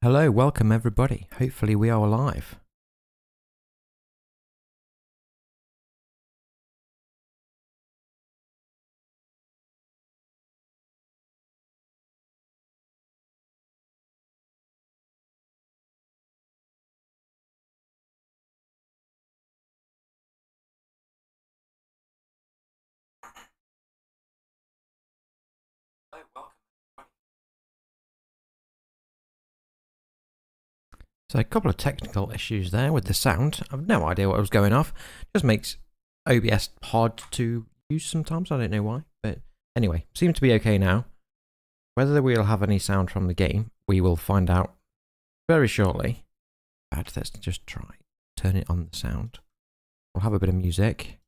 Hello, welcome everybody. Hopefully we are live. So a couple of technical issues there with the sound. I've no idea what was going off. Just makes OBS hard to use sometimes. I don't know why. But anyway, seems to be okay now. Whether we'll have any sound from the game, we will find out very shortly. But let's just try. Turn it on the sound. We'll have a bit of music.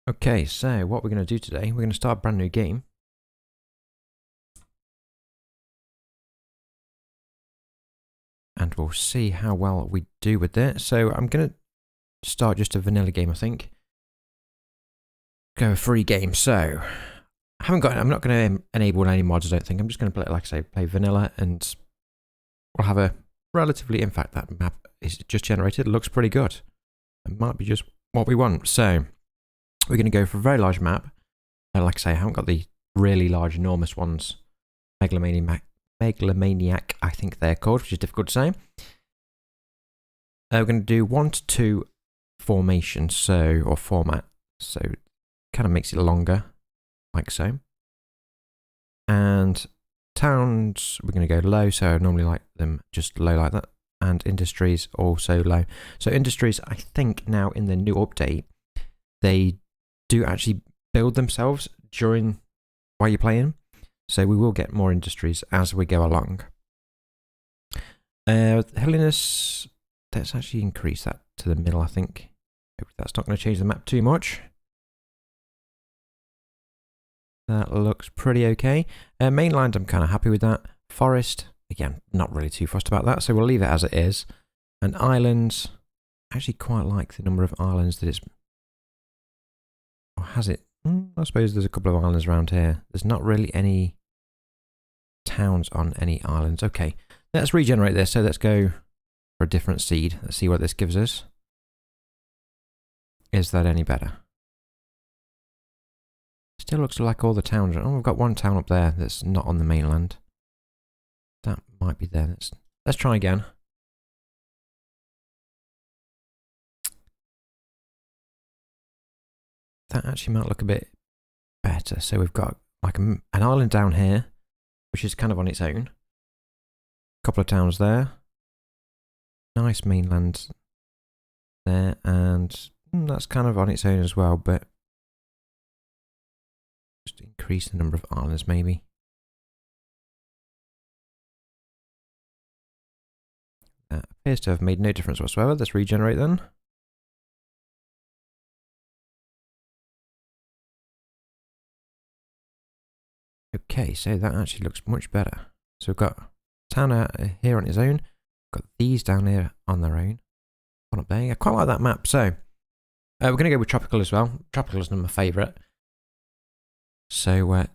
Okay, so what we're going to do today, we're going to start a brand new game. And we'll see how well we do with it. So I'm going to start just a vanilla game, I think. Go a free game. So I'm not going to enable any mods, I don't think. I'm just going to play, like I say, play vanilla, and we'll have a relatively, in fact, that map is just generated. It looks pretty good. It might be just what we want. So we're going to go for a very large map. Like I say, I haven't got the really large, enormous ones. Megalomaniac, I think they're called, which is difficult to say. We're going to do 1 to 2 formation, or format. So kind of makes it longer, like so. And towns, we're going to go low, so I normally like them just low like that. And industries also low. So industries, I think now in the new update, they do actually build themselves while you're playing. So we will get more industries as we go along. Hilliness, let's actually increase that to the middle, I think. Hope that's not going to change the map too much. That looks pretty okay. Mainland, I'm kind of happy with that. Forest, again, not really too fussed about that, so we'll leave it as it is. And islands, I actually quite like the number of islands that it's... Or has it? I suppose there's a couple of islands around here. There's not really any towns on any islands. Okay, let's regenerate this. So let's go for a different seed. Let's see what this gives us. Is that any better? Still looks like all the towns. Oh, we've got one town up there that's not on the mainland. That might be there. Let's try again. That actually might look a bit better. So we've got like an island down here, which is kind of on its own. A couple of towns there. Nice mainland there, and that's kind of on its own as well, but just increase the number of islands maybe. That appears to have made no difference whatsoever. Let's regenerate then. Okay, so that actually looks much better. So we've got town here on its own. We've got these down here on their own. One up there. I quite like that map. So we're going to go with tropical as well. Tropical is my favourite. So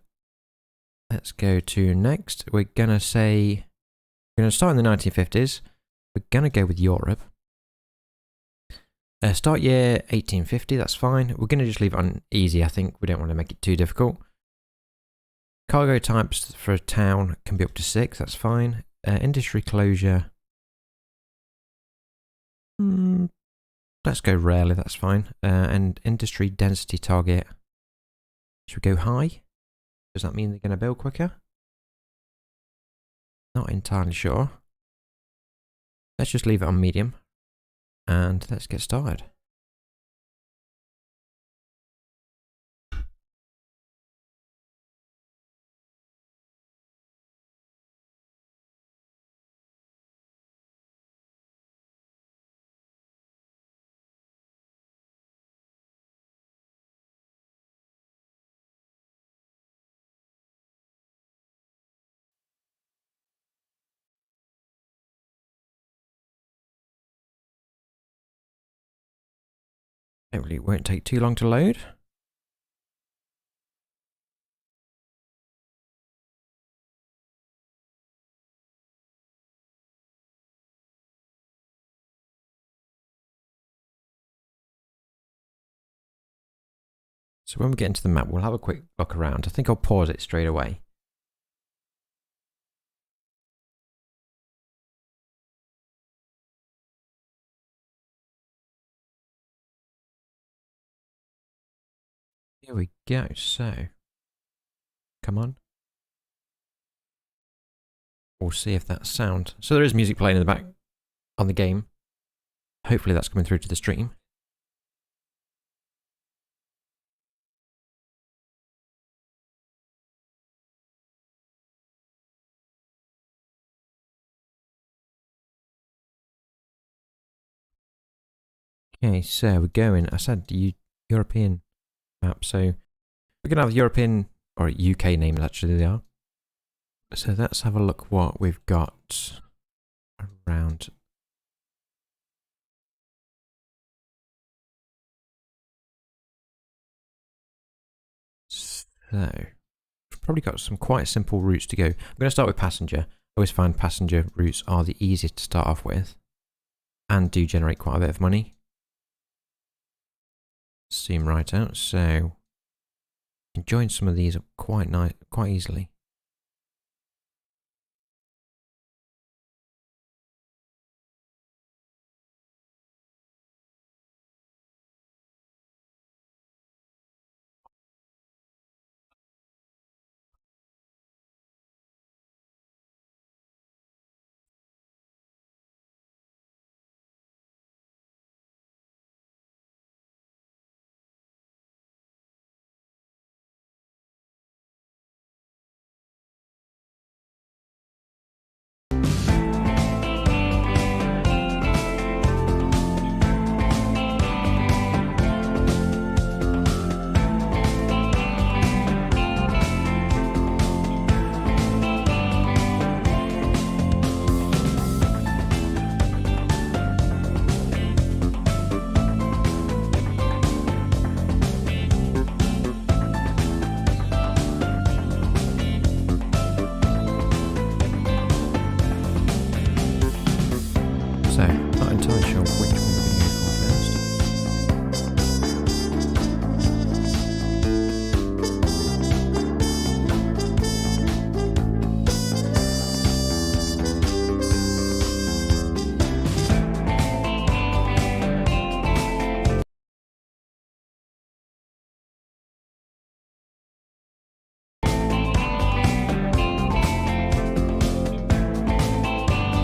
let's go to next. We're going to say, we're going to start in the 1950s. We're going to go with Europe. Start year 1850, that's fine. We're going to just leave it on easy, I think. We don't want to make it too difficult. Cargo types for a town can be up to 6, that's fine. Industry closure. Let's go rarely, that's fine. And industry density target. Should we go high? Does that mean they're going to build quicker? Not entirely sure. Let's just leave it on medium. And let's get started. Hopefully it won't take too long to load. So when we get into the map, we'll have a quick look around. I think I'll pause it straight away. Here we go. So, come on. We'll see if that's sound. So there is music playing in the back on the game. Hopefully that's coming through to the stream. Okay, so we're going. I said European map, so we're going to have European or UK names actually they are. So let's have a look what we've got around. So, we've probably got some quite simple routes to go. I'm going to start with passenger. I always find passenger routes are the easiest to start off with and do generate quite a bit of money. Zoom right out, so you can join some of these quite easily. So, not entirely sure which one we're going to go for first.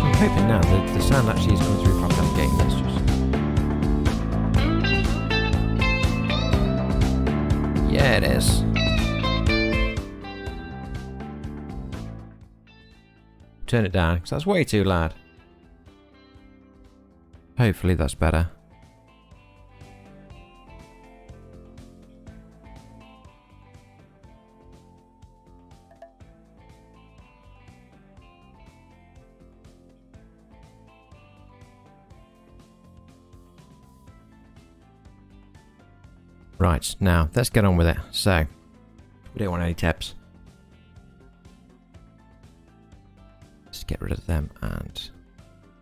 I'm hoping now that the sound actually is coming through properly on the game. Let's just... Yeah, it is. Turn it down, because that's way too loud. Hopefully that's better. Right, now let's get on with it. So, we don't want any tips. Just get rid of them and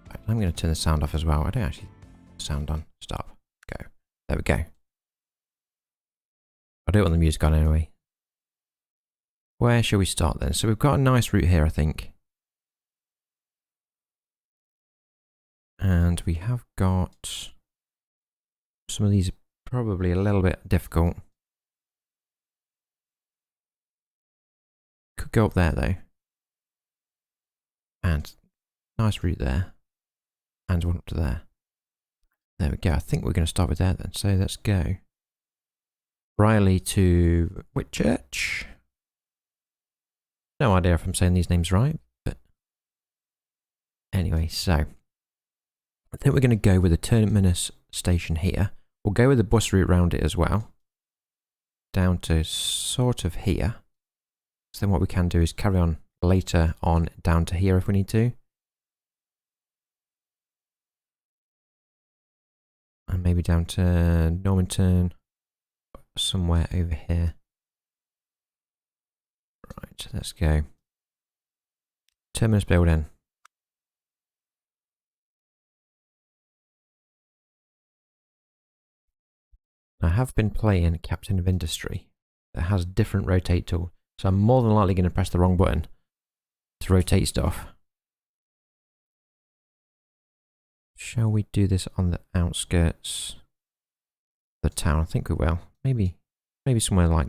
right, I'm going to turn the sound off as well. I don't actually sound on. Stop. Go. There we go. I don't want the music on anyway. Where shall we start then? So we've got a nice route here, I think. And we have got some of these probably a little bit difficult. Could go up there though. And nice route there. And one up to there. There we go. I think we're going to start with that then. So let's go. Riley to Whitchurch. No idea if I'm saying these names right, but anyway, so I think we're going to go with the Terminus station here. We'll go with the bus route around it as well, down to sort of here. So then what we can do is carry on later on down to here if we need to. And maybe down to Normanton, somewhere over here. Right, let's go. Terminus building. I have been playing Captain of Industry that has a different rotate tool, so I'm more than likely going to press the wrong button to rotate stuff. Shall we do this on the outskirts of the town? I think we will. Maybe somewhere like...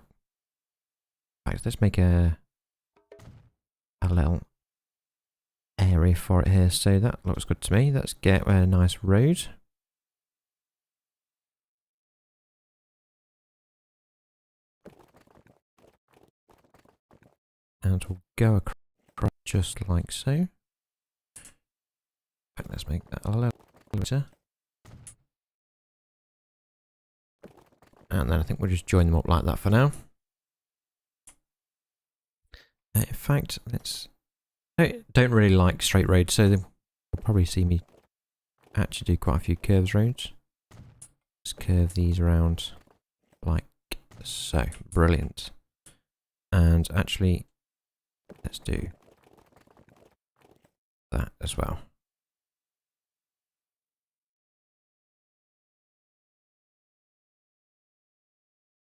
Let's make a little area for it here. So that looks good to me. Let's get a nice road. And we'll go across just like so. Let's make that a little better. And then I think we'll just join them up like that for now. In fact, I don't really like straight roads, so you'll probably see me actually do quite a few curves roads. Let's curve these around like so. Brilliant. And actually, let's do that as well.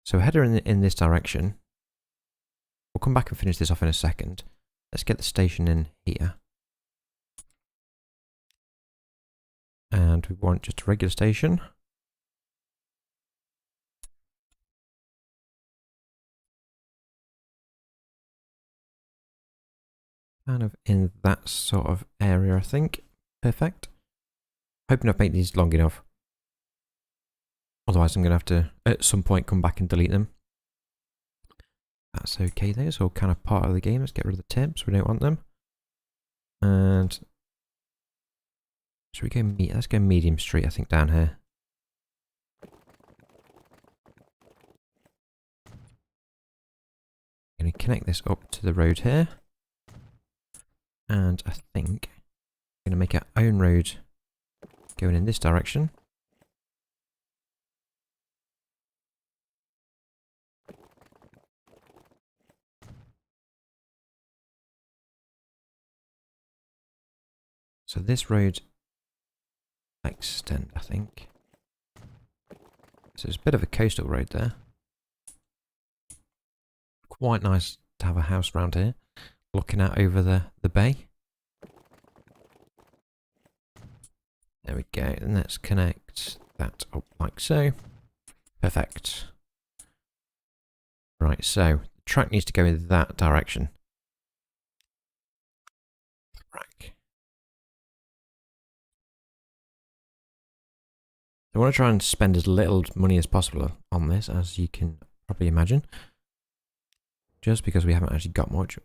So header in this direction. We'll come back and finish this off in a second. Let's get the station in here. And we want just a regular station. Kind of in that sort of area, I think. Perfect. Hoping I've made these long enough. Otherwise I'm going to have to, at some point, come back and delete them. That's okay though, it's all kind of part of the game. Let's get rid of the tabs, we don't want them. And should we go let's go medium street, I think, down here. I'm going to connect this up to the road here. And I think I'm going to make our own road going in this direction. So this road extend, I think. So there's a bit of a coastal road there. Quite nice to have a house around here, looking out over the bay. There we go, and let's connect that up like so. Perfect. Right, so the track needs to go in that direction. Right. I want to try and spend as little money as possible on this, as you can probably imagine. Just because we haven't actually got much.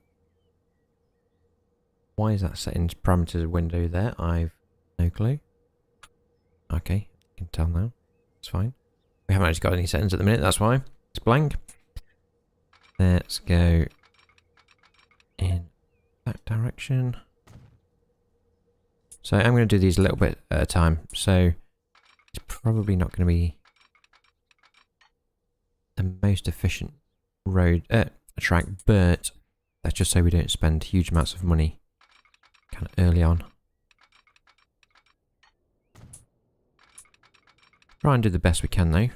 Why is that settings parameters window there? I've no clue. Okay, I can tell now. It's fine. We haven't actually got any settings at the minute, that's why. It's blank. Let's go in that direction. So I'm going to do these a little bit at a time. So it's probably not going to be the most efficient road track, but that's just so we don't spend huge amounts of money kind of early on. Try and do the best we can though.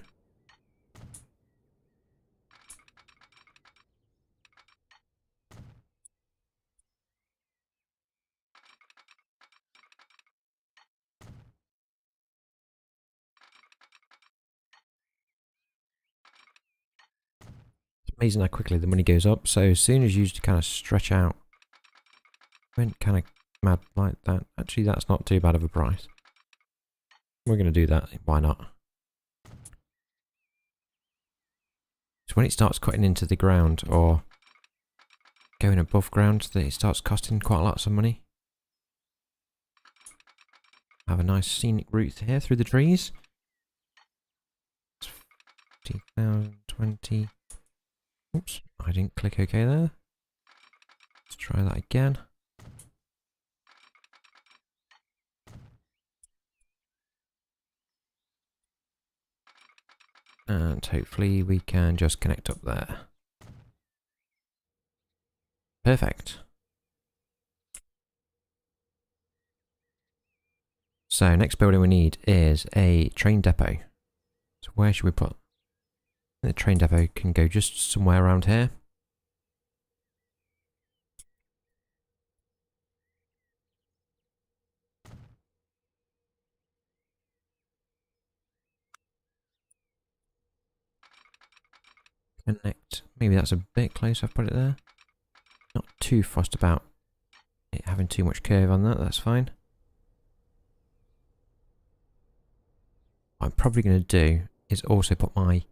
Amazing how quickly the money goes up. So as soon as you just kind of stretch out, went kind of mad like that. Actually, that's not too bad of a price. We're going to do that. Why not? So when it starts cutting into the ground or going above ground, it starts costing quite a lot of money. Have a nice scenic route here through the trees. 50,020. Oops, I didn't click OK there. Let's try that again. And hopefully we can just connect up there. Perfect. So next building we need is a train depot. So where should we put? The train depot can go just somewhere around here. Connect. Maybe that's a bit close. I've put it there. Not too fussed about it having too much curve on that. That's fine. What I'm probably going to do is also put my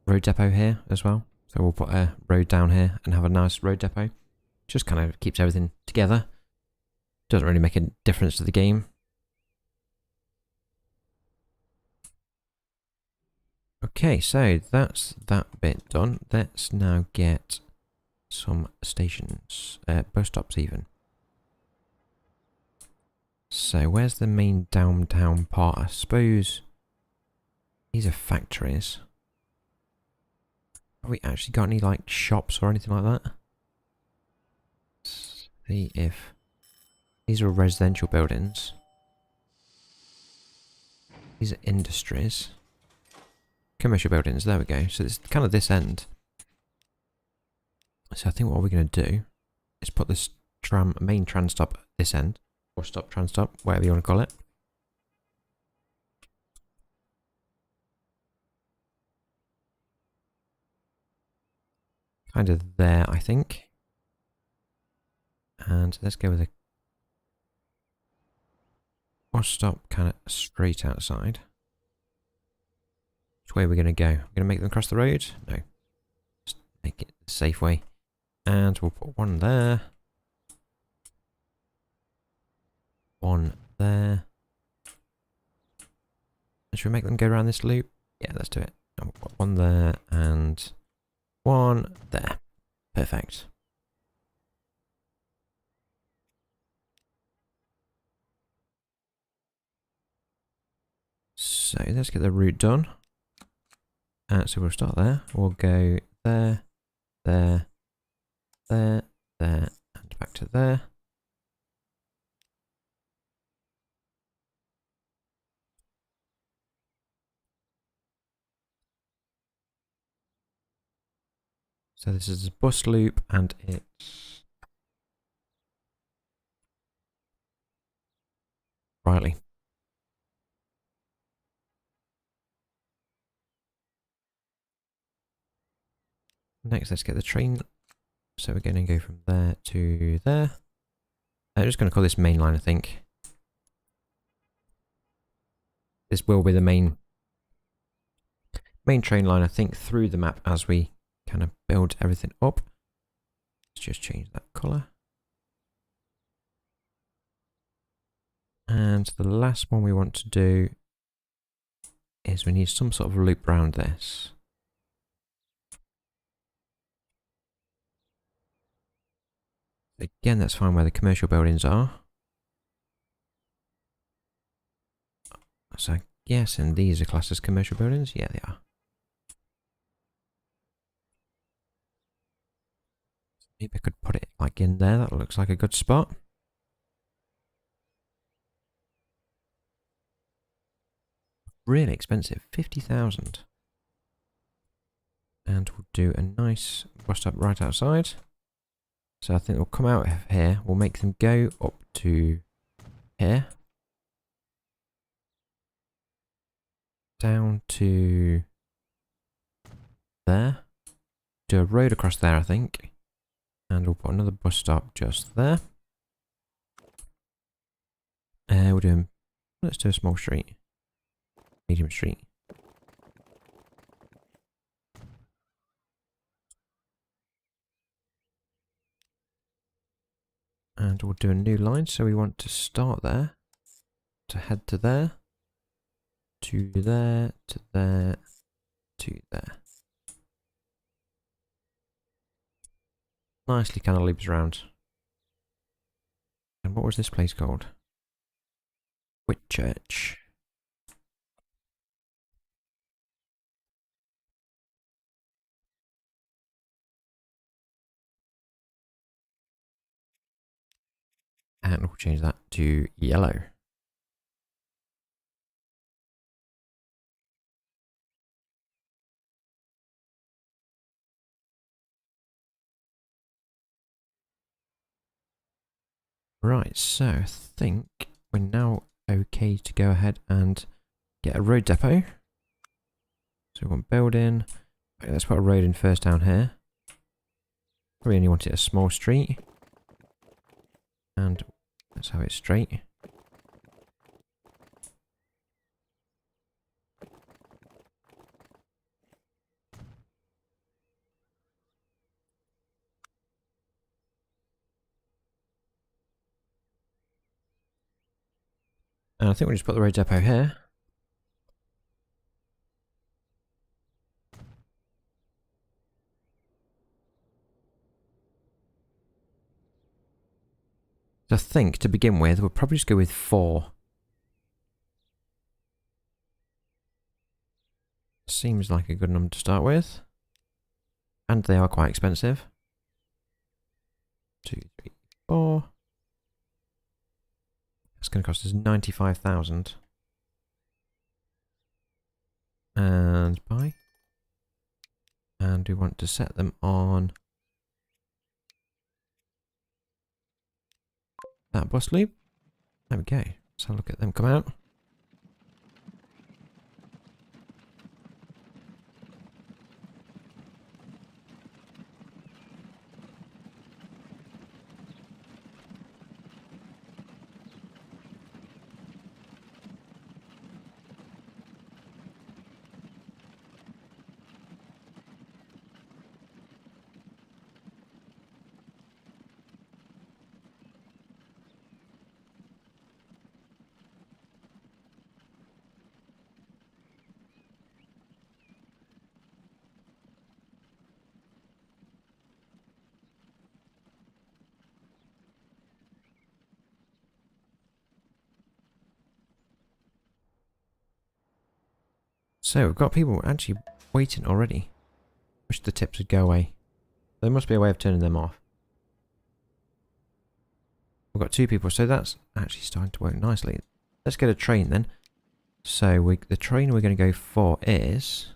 road depot here as well. So we'll put a road down here and have a nice road depot. Just kind of keeps everything together. Doesn't really make a difference to the game. Okay, so that's that bit done. Let's now get some stations, bus stops even. So where's the main downtown part? I suppose these are factories. Have we actually got any like shops or anything like that? Let's see if these are residential buildings. These are industries. Commercial buildings, there we go. So it's kind of this end. So I think what we're going to do is put this main tram stop at this end. Or stop, tram stop, whatever you want to call it. Kind of there, I think. And let's go with a bus stop kind of straight outside. Which way are we going to go? We're going to make them cross the road? No. Just make it a safe way. And we'll put one there. One there. Should we make them go around this loop? Yeah, let's do it. And we'll put one there and one there. Perfect. So let's get the route done. So we'll start there. We'll go there, there, there, there, and back to there. So this is a bus loop and it's Riley. Next, let's get the train. So we're going to go from there to there. I'm just going to call this main line, I think. This will be the main train line, I think, through the map as we kind of build everything up. Let's just change that colour. And the last one we want to do is we need some sort of loop around this. Again, that's fine where the commercial buildings are. So I guess, and these are classed as commercial buildings? Yeah, they are. Maybe I could put it like in there. That looks like a good spot. Really expensive, 50,000. And we'll do a nice bus stop right outside. So I think we'll come out of here. We'll make them go up to here. Down to there. Do a road across there, I think. And we'll put another bus stop just there. We're doing Let's do a small street. Medium street. And we'll do a new line. So we want to start there. To head to there. To there. To there. To there. Nicely kind of loops around. And what was this place called? Whitchurch. And we'll change that to yellow. Right, so I think we're now okay to go ahead and get a road depot. So we want building. Okay, let's put a road in first down here. We only want it a small street. And let's have it straight. And I think we'll just put the road depot here. So I think to begin with, we'll probably just go with 4. Seems like a good number to start with. And they are quite expensive. 2, 3, 4. It's going to cost us 95,000. And buy. And we want to set them on that bus loop. There we go. Let's have a look at them come out. So we've got people actually waiting already. Wish the tips would go away. There must be a way of turning them off. We've got 2 people, so that's actually starting to work nicely. Let's get a train then. So the train we're going to go for is...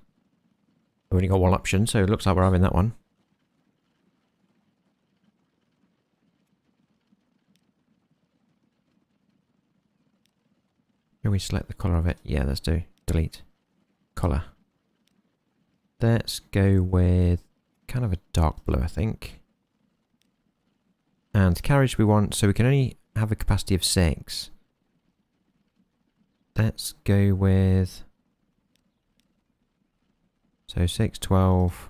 We've only got one option, so it looks like we're having that one. Can we select the colour of it? Yeah, let's do. Delete. Colour. Let's go with kind of a dark blue, I think. And carriage we want, so we can only have a capacity of 6. Let's go with... So 6, 12,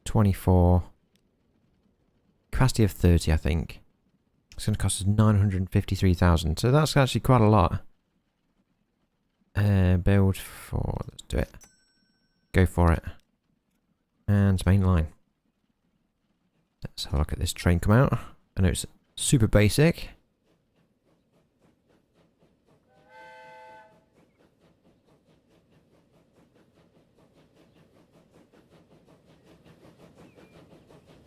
24. Capacity of 30, I think. It's going to cost us 953,000. So that's actually quite a lot. Build for... Let's do it. Go for it. And main line. Let's have a look at this train come out. I know it's super basic.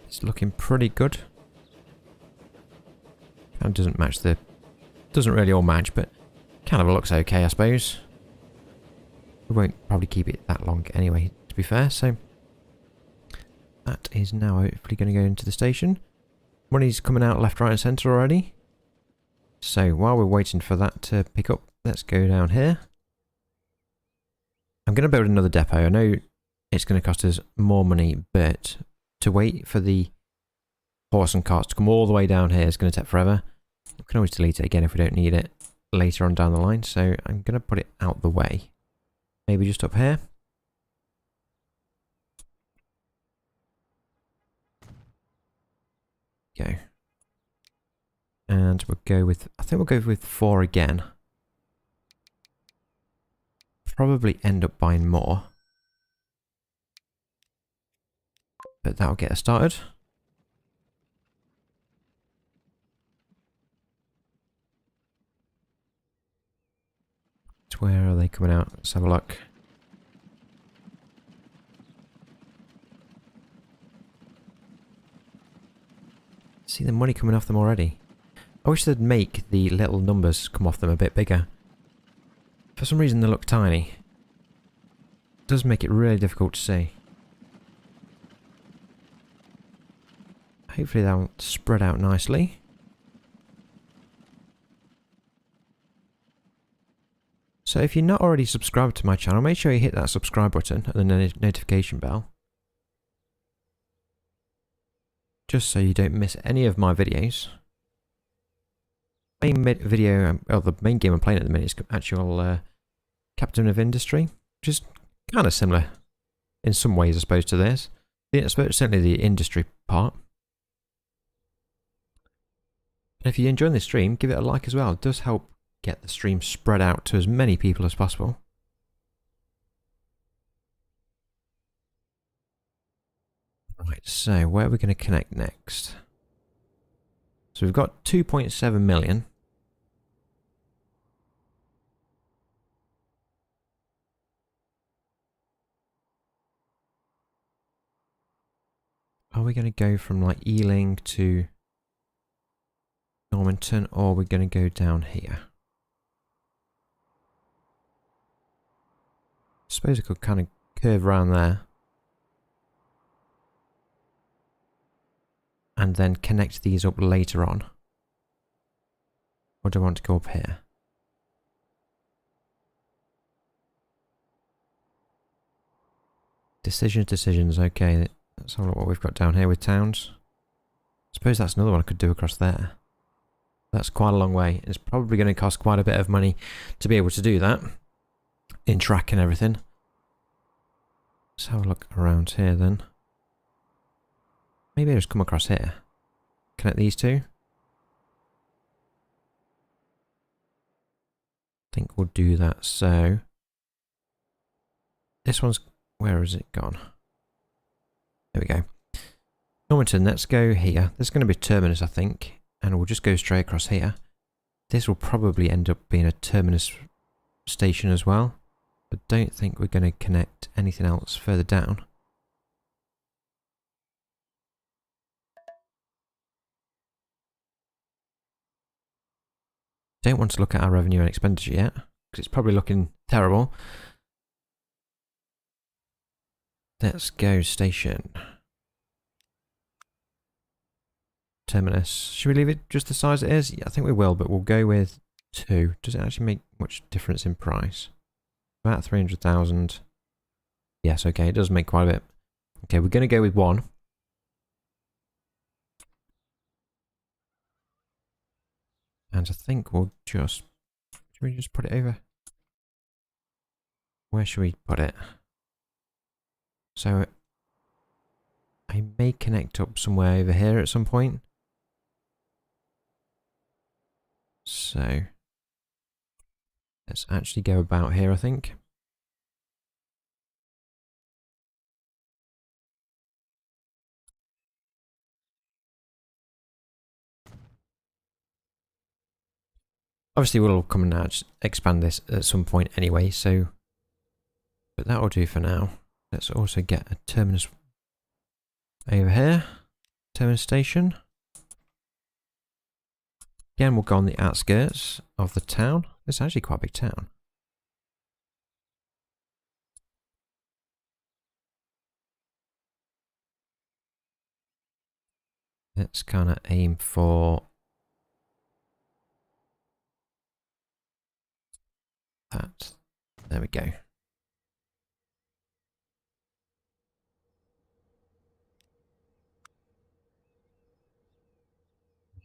It's looking pretty good. Kind of doesn't match the... Doesn't really all match, but kind of looks okay, I suppose. We won't probably keep it that long anyway, to be fair, so... That is now hopefully going to go into the station. Money's coming out left, right and centre already. So while we're waiting for that to pick up, let's go down here. I'm going to build another depot. I know it's going to cost us more money, but to wait for the horse and carts to come all the way down here is going to take forever. We can always delete it again if we don't need it. later on down the line, so I'm going to put it out the way. Maybe just up here. Go. And we'll go with, I think we'll go with 4 again. Probably end up buying more. But that'll get us started. Where are they coming out? Let's have a look. See the money coming off them already. I wish they'd make the little numbers come off them a bit bigger. For some reason they look tiny. It does make it really difficult to see. Hopefully they'll spread out nicely. So if you're not already subscribed to my channel, make sure you hit that subscribe button and the notification bell. Just so you don't miss any of my videos. Main video, well, the main game I'm playing at the minute is actual Captain of Industry, which is kind of similar in some ways, I suppose, to this. Yeah, certainly the industry part. And if you're enjoying this stream, give it a like as well. It does help get the stream spread out to as many people as possible. Right, so where are we going to connect next? So we've got 2.7 million. Are we going to go from like Ealing to Normanton, or are we going to go down here? I suppose it could kind of curve around there. And then connect these up later on. Or do I want to go up here? Decisions, okay. Let's have a look what we've got down here with towns. I suppose that's another one I could do across there. That's quite a long way. It's probably going to cost quite a bit of money to be able to do that. In track and everything. Let's have a look around here then. Maybe I'll just come across here. Connect these two. I think we'll do that. So this one's, where has it gone? There we go. Normanton, let's go here. There's going to be Terminus, I think, and we'll just go straight across here. This will probably end up being a Terminus station as well. I don't think we're going to connect anything else further down. Don't want to look at our revenue and expenditure yet, because it's probably looking terrible. Let's go station. Terminus. Should we leave it just the size it is? Yeah, I think we will, but we'll go with 2. Does it actually make much difference in price? About 300,000. Yes, okay, it does make quite a bit. Okay, we're going to go with 1. And I think we'll just... Should we just put it over? Where should we put it? So... I may connect up somewhere over here at some point. So... Let's actually go about here, I think. Obviously, we'll come and expand this at some point anyway, so... But that will do for now. Let's also get a terminus over here. Terminus station. Again, we'll go on the outskirts of the town. It's actually quite a big town. Let's kind of aim for that. There we go.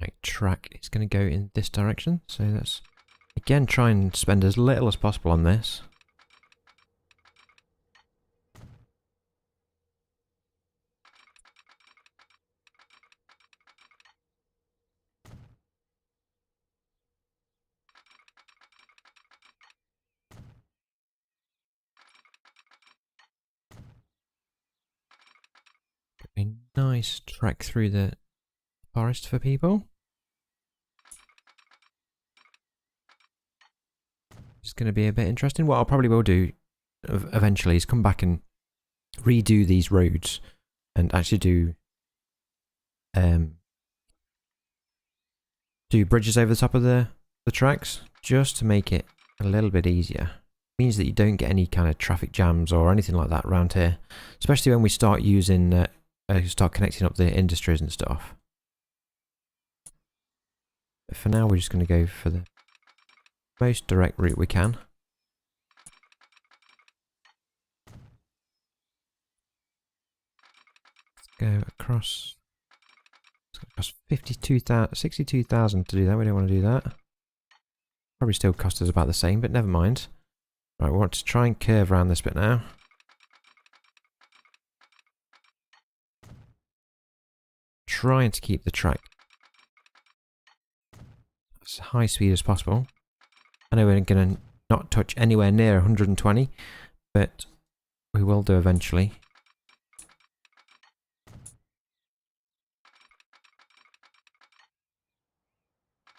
Right, track is going to go in this direction, so let's Again, try and spend as little as possible on this. A nice trek through the forest for people. It's going to be a bit interesting. What I probably will do eventually is come back and redo these roads and actually do bridges over the top of the tracks just to make it a little bit easier. Means that you don't get any kind of traffic jams or anything like that around here, especially when we start using start connecting up the industries and stuff. But for now, we're just going to go for the most direct route we can. Let's go across. It's going to cost 62,000 to do that. We don't want to do that. Probably still cost us about the same, but never mind. Right, we want to try and curve around this bit now. Trying to keep the track as high speed as possible. I know we're going to not touch anywhere near 120, but we will do eventually.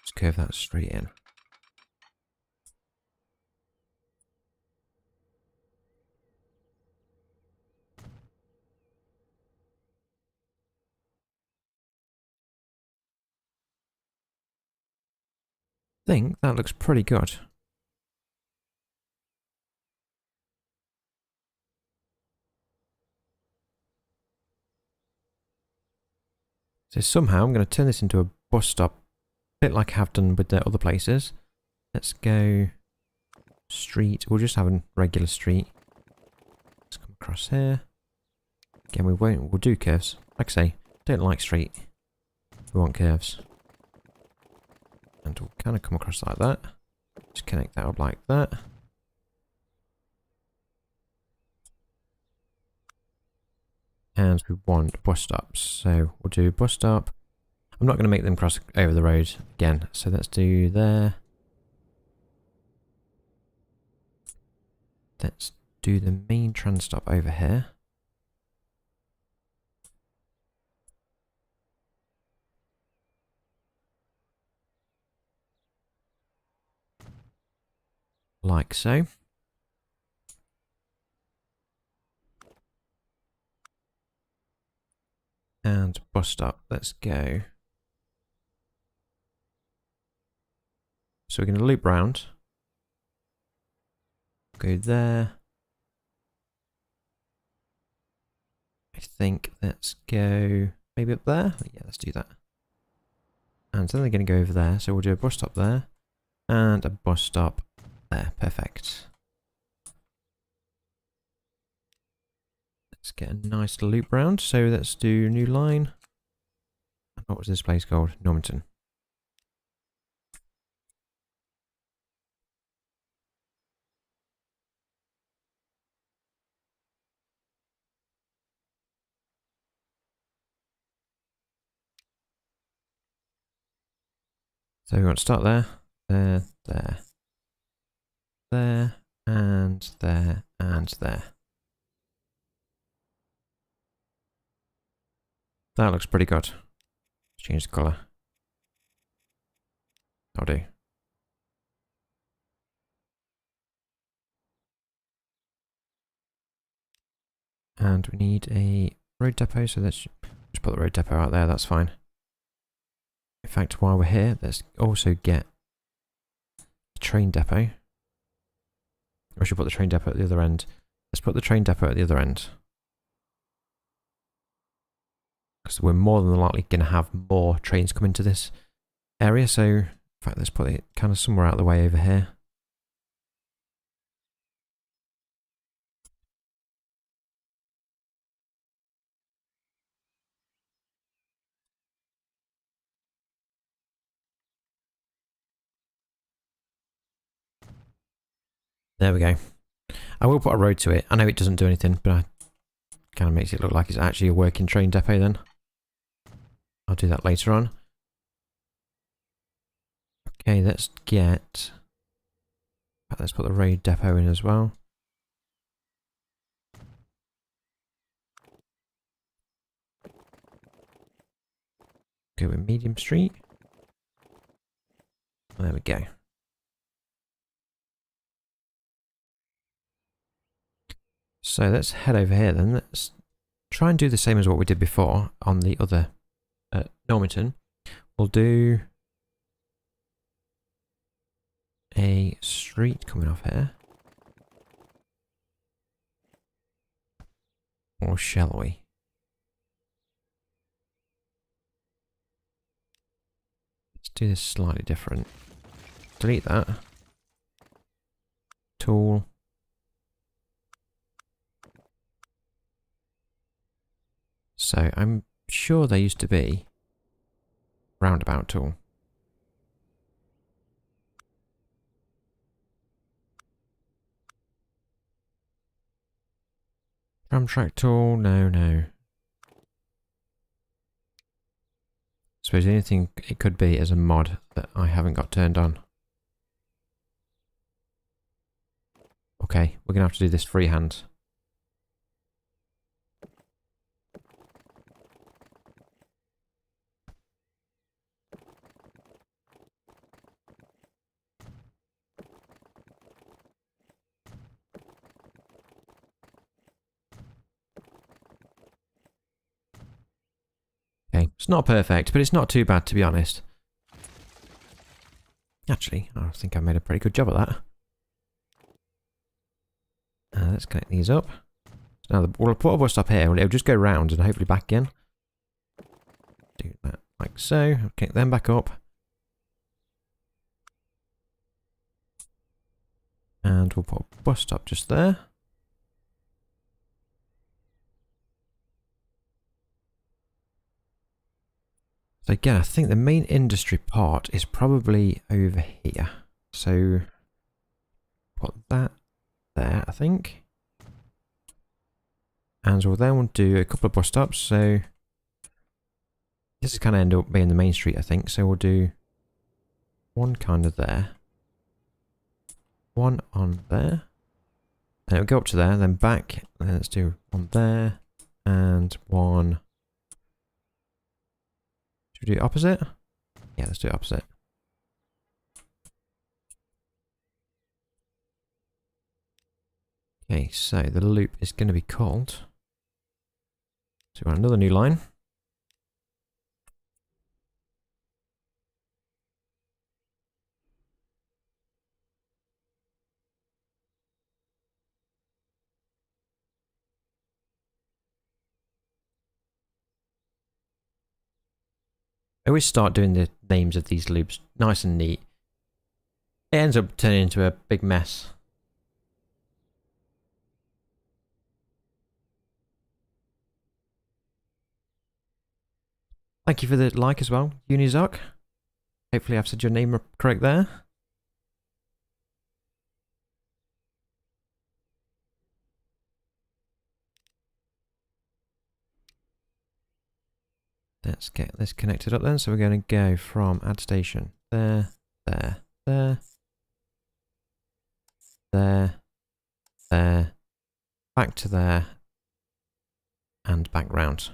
Let's curve that straight in. I think that looks pretty good. So somehow I'm going to turn this into a bus stop, a bit like I have done with the other places. Let's go street. We'll just have a regular street. Let's come across here. Again, we'll do curves. Like I say, don't like straight. We want curves. And we'll kind of come across like that. Just connect that up like that. And we want bus stops. So we'll do bus stop. I'm not going to make them cross over the road again. So let's do there. Let's do the main trans stop over here. Like so. And bus stop. Let's go. So we're going to loop round. Go there. I think let's go maybe up there. Yeah, let's do that. And then they're going to go over there. So we'll do a bus stop there. And a bus stop there. Perfect. Let's get a nice loop round. So let's do new line. What was this place called? Normanton. So we want to start there, there, there, there, and there, and there. That looks pretty good. Let's change the colour. That'll do. And we need a road depot, so let's just put the road depot out there, that's fine. In fact, while we're here, let's also get a train depot. Or should put the train depot at the other end. Let's put the train depot at the other end. Because we're more than likely going to have more trains come into this area, so in fact, let's put it kind of somewhere out of the way over here. There we go. I will put a road to it. I know it doesn't do anything, but I kind of makes it look like it's actually a working train depot then. I'll do that later on. Okay, let's get... Let's put the road depot in as well. Go with Medium Street. There we go. So let's head over here then. Let's try and do the same as what we did before on the other Normanton. We'll do a street coming off here. Or shall we? Let's do this slightly different. Delete that. Tool. So I'm sure there used to be roundabout tool. Tram track tool, no. Suppose anything it could be as a mod that I haven't got turned on. Okay, we're gonna have to do this freehand. Okay, it's not perfect, but it's not too bad to be honest. Actually, I think I made a pretty good job of that. Let's connect these up. Now we'll put a bus stop here, it'll just go round and hopefully back in. Do that like so, connect them back up. And we'll put a bus stop just there. So again, I think the main industry part is probably over here. So put that there, I think. And we'll then do a couple of bus stops. So this is kind of end up being the main street, I think. So we'll do one kind of there. One on there. And it'll go up to there, then back. And then let's do one there. And one. Should we do opposite? Yeah, let's do opposite. Okay, so the loop is going to be called. So we want another new line. I always start doing the names of these loops nice and neat. It ends up turning into a big mess. Thank you for the like as well, Unizok. Hopefully I've said your name correct there. Let's get this connected up then. So we're going to go from add station there, there, there, there, there, back to there, and back round.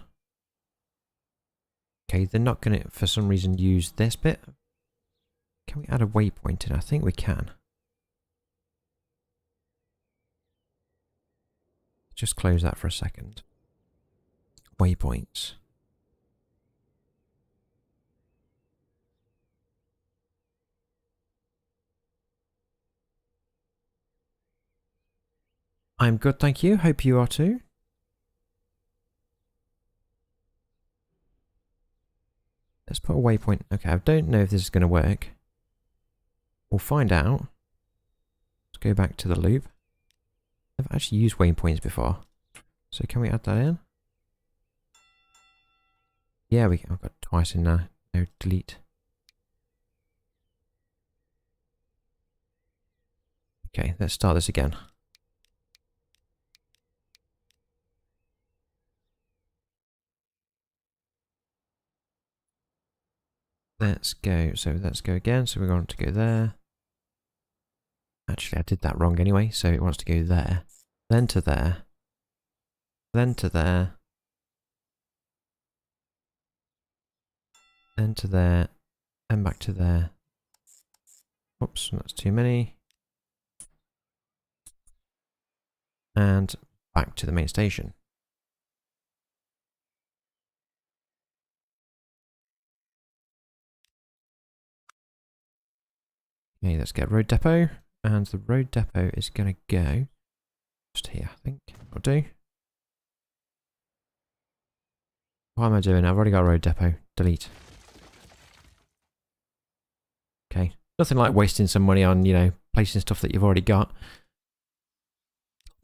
Okay, they're not going to, for some reason, use this bit. Can we add a waypoint in? I think we can. Just close that for a second. Waypoints. I'm good, thank you. Hope you are too. Let's put a waypoint. Okay, I don't know if this is going to work. We'll find out. Let's go back to the loop. I've actually used waypoints before. So can we add that in? Yeah, I've got twice in there. No, delete. Okay, let's start this again. Let's go. So let's go again. So we're going to go there. Actually, I did that wrong anyway. So it wants to go there. Then to there. Then to there. Then to there. Then back to there. Oops, that's too many. And back to the main station. Okay, let's get road depot. And the road depot is going to go just here, I think. I'll do. What am I doing? I've already got a road depot. Delete. Okay. Nothing like wasting some money on, you know, placing stuff that you've already got.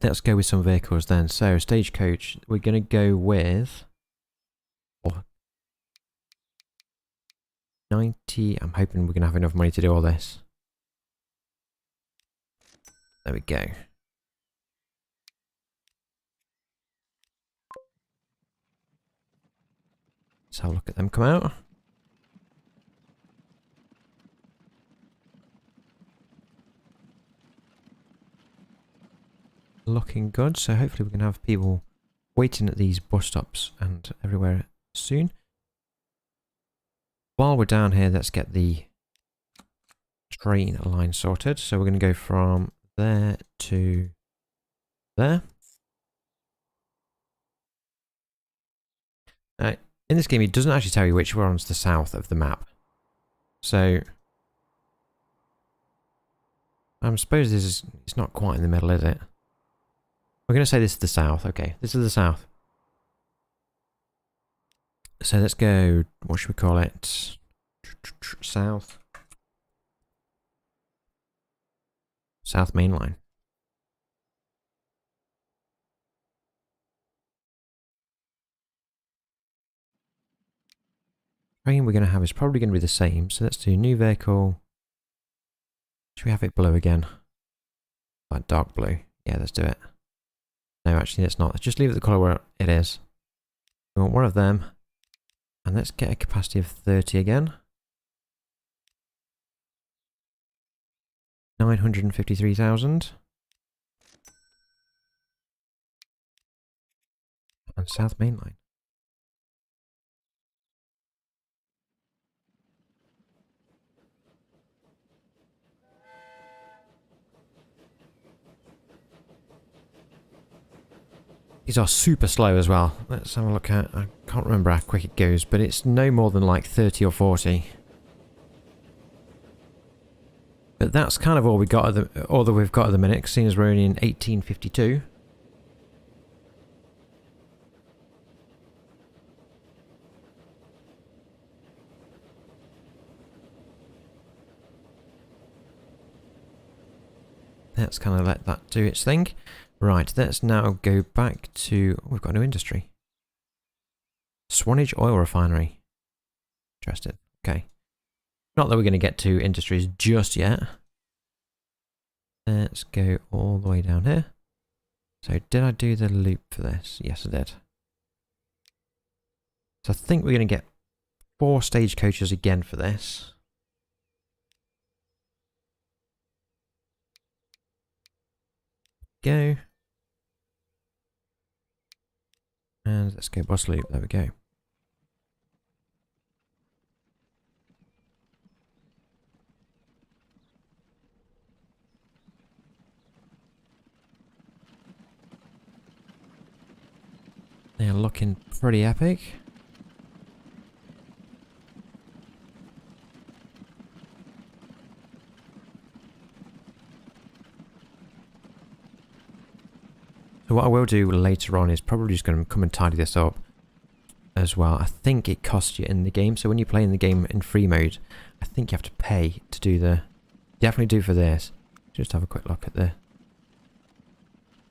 Let's go with some vehicles then. So, stagecoach, we're going to go with 90. I'm hoping we're going to have enough money to do all this. There we go. Let's have a look at them come out. Looking good, so hopefully we can have people waiting at these bus stops and everywhere soon. While we're down here, let's get the train line sorted. So we're going to go from there to there. In this game, it doesn't actually tell you which one's the south of the map. So I suppose this is, it's not quite in the middle, is it? We're going to say this is the south. Okay, this is the south. So let's go, what should we call it? South. South Main Line. Train we're going to have is probably going to be the same. So let's do new vehicle. Should we have it blue again? Like dark blue. Yeah, let's do it. No, actually, let's not. Let's just leave it the colour where it is. We want one of them. And let's get a capacity of 30 again. 953,000. And South Main Line. These are super slow as well. Let's have a look at, I can't remember how quick it goes, but it's no more than like 30 or 40. But that's kind of all we got at the, all that we've got at the minute, seeing as we're only in 1852. Let's kind of let that do its thing. Right, let's now go back to... Oh, we've got a new industry. Swanage Oil Refinery. Interesting. Okay. Not that we're going to get to industries just yet. Let's go all the way down here. So did I do the loop for this? Yes, I did. So I think we're going to get 4 stagecoaches again for this. Go. And let's go bus loop. There we go. They're looking pretty epic. So what I will do later on is probably just going to come and tidy this up as well. I think it costs you in the game. So when you play in the game in free mode, I think you have to pay to do the... Definitely do for this. Just have a quick look at the...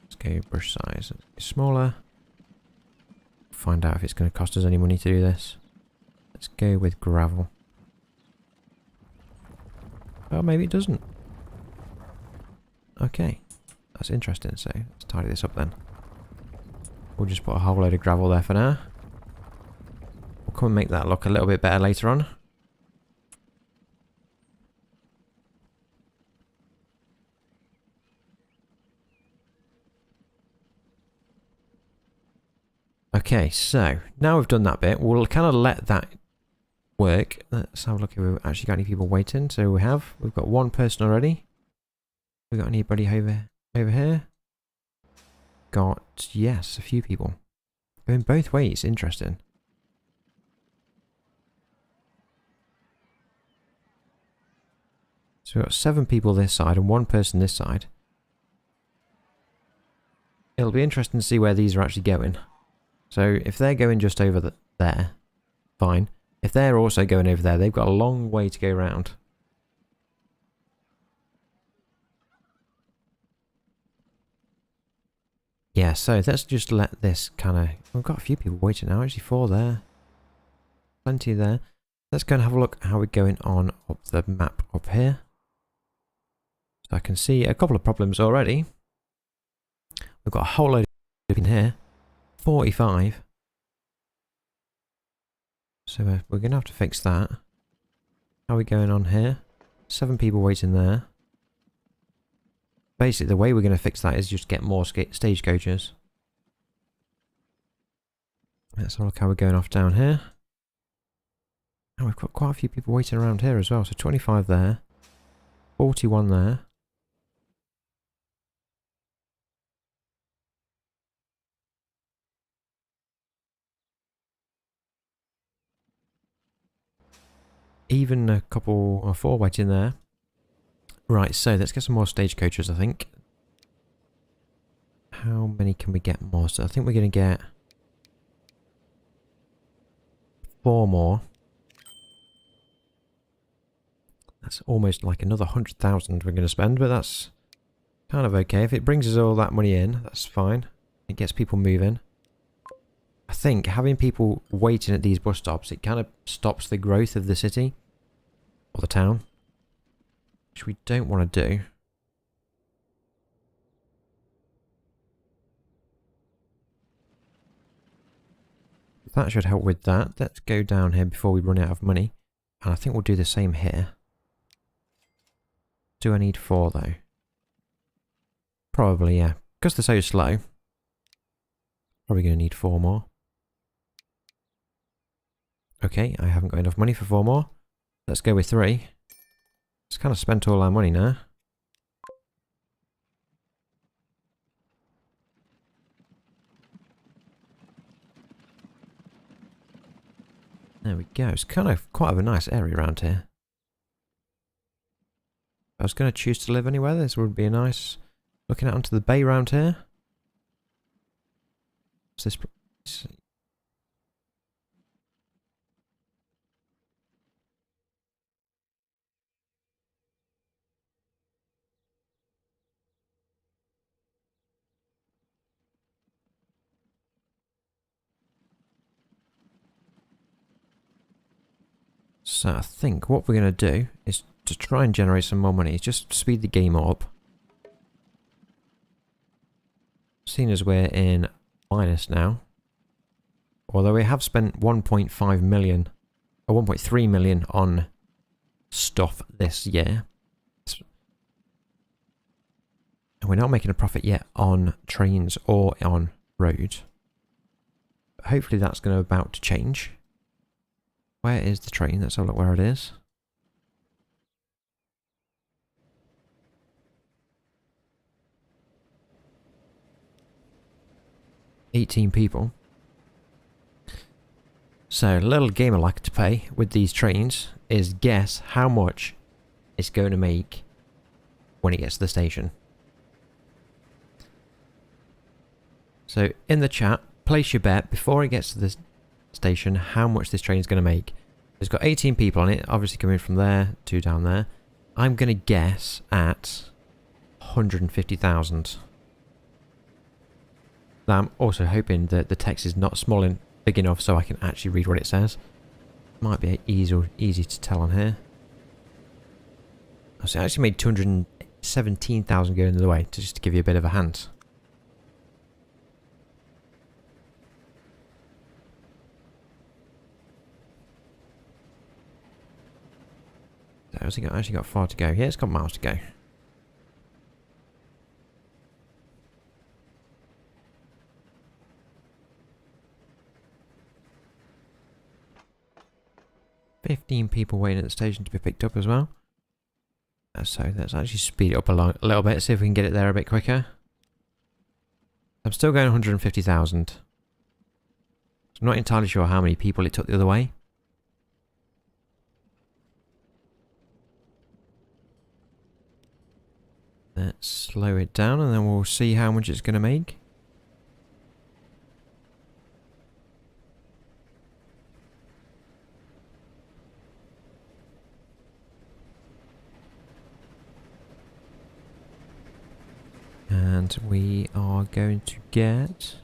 Let's go brush size. It's smaller. Find out if it's going to cost us any money to do this. Let's go with gravel. Oh, maybe it doesn't. Okay. That's interesting. So let's tidy this up then. We'll just put a whole load of gravel there for now. We'll come and make that look a little bit better later on. Okay, so now we've done that bit, we'll kind of let that work. Let's have a look if we've actually got any people waiting. So we've got one person already. We got anybody over here? Got, yes, a few people. Going both ways, interesting. So we've got 7 people this side and 1 person this side. It'll be interesting to see where these are actually going. So if they're going just over there, fine. If they're also going over there, they've got a long way to go around. Yeah, so let's just let this kind of... We've got a few people waiting now, actually 4 there. Plenty there. Let's go and have a look at how we're going on up the map up here. So I can see a couple of problems already. We've got a whole load of in here. 45. So we're going to have to fix that. How are we going on here? 7 people waiting there. Basically, the way we're going to fix that is just get more stagecoaches. Let's have a look how we're going off down here. And we've got quite a few people waiting around here as well. So 25 there. 41 there. Even a couple or 4 waiting there. Right, so let's get some more stagecoaches, I think. How many can we get more? So I think we're going to get 4 more. That's almost like another 100,000 we're going to spend, but that's kind of okay. If it brings us all that money in, that's fine. It gets people moving. I think having people waiting at these bus stops, it kind of stops the growth of the city. Or the town. Which we don't want to do. That should help with that. Let's go down here before we run out of money. And I think we'll do the same here. Do I need 4 though? Probably, yeah. Because they're so slow. Probably going to need 4 more. Okay, I haven't got enough money for 4 more. Let's go with 3. It's kind of spent all our money now. There we go. It's kind of quite a nice area around here. If I was going to choose to live anywhere, this would be nice. Looking out onto the bay around here. What's this place? So I think what we're going to do is to try and generate some more money. Just speed the game up. Seeing as we're in minus now. Although we have spent 1.5 million or 1.3 million on stuff this year. And we're not making a profit yet on trains or on roads. But hopefully that's going to about to change. Where is the train? Let's have a look where it is. $18 people. So a little game I like to play with these trains is guess how much it's going to make when it gets to the station. So in the chat, place your bet before it gets to the station how much this train is going to make. It's got 18 people on it, obviously coming from there to down there. I'm going to guess at 150,000. I'm also hoping that the text is not small and big enough so I can actually read what it says. Might be easy to tell on here. So I actually made 17,000 going the other way, just to give you a bit of a hint. So has it actually got far to go? Yeah, it's got miles to go. $15 people waiting at the station to be picked up as well. So let's actually speed it up a little bit, see if we can get it there a bit quicker. I'm still going 150,000. I'm not entirely sure how many people it took the other way. Let's slow it down and then we'll see how much it's going to make. And we are going to get...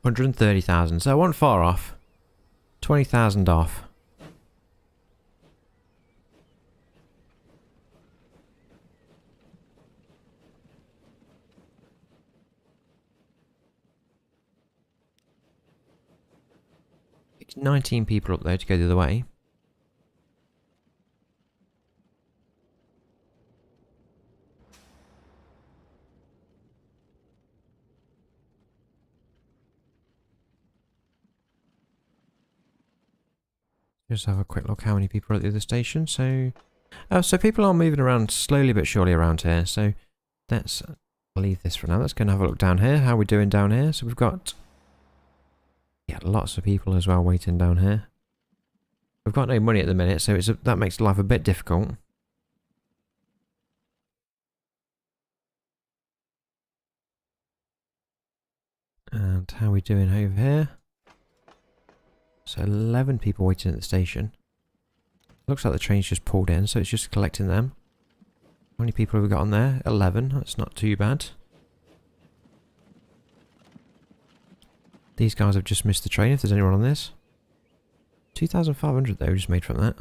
$130,000. So I wasn't far off. 20,000 off. It's 19 people up there to go the other way. Just have a quick look how many people are at the other station. So, so people are moving around slowly but surely around here. So let's leave this for now. Let's go and have a look down here. How are we doing down here? So we've got, yeah, lots of people as well waiting down here. We've got no money at the minute, so that makes life a bit difficult. And how are we doing over here? So 11 people waiting at the station. Looks like the train's just pulled in, so it's just collecting them. How many people have we got on there? 11. That's not too bad. These guys have just missed the train, if there's anyone on this. 2,500 though, just made from that.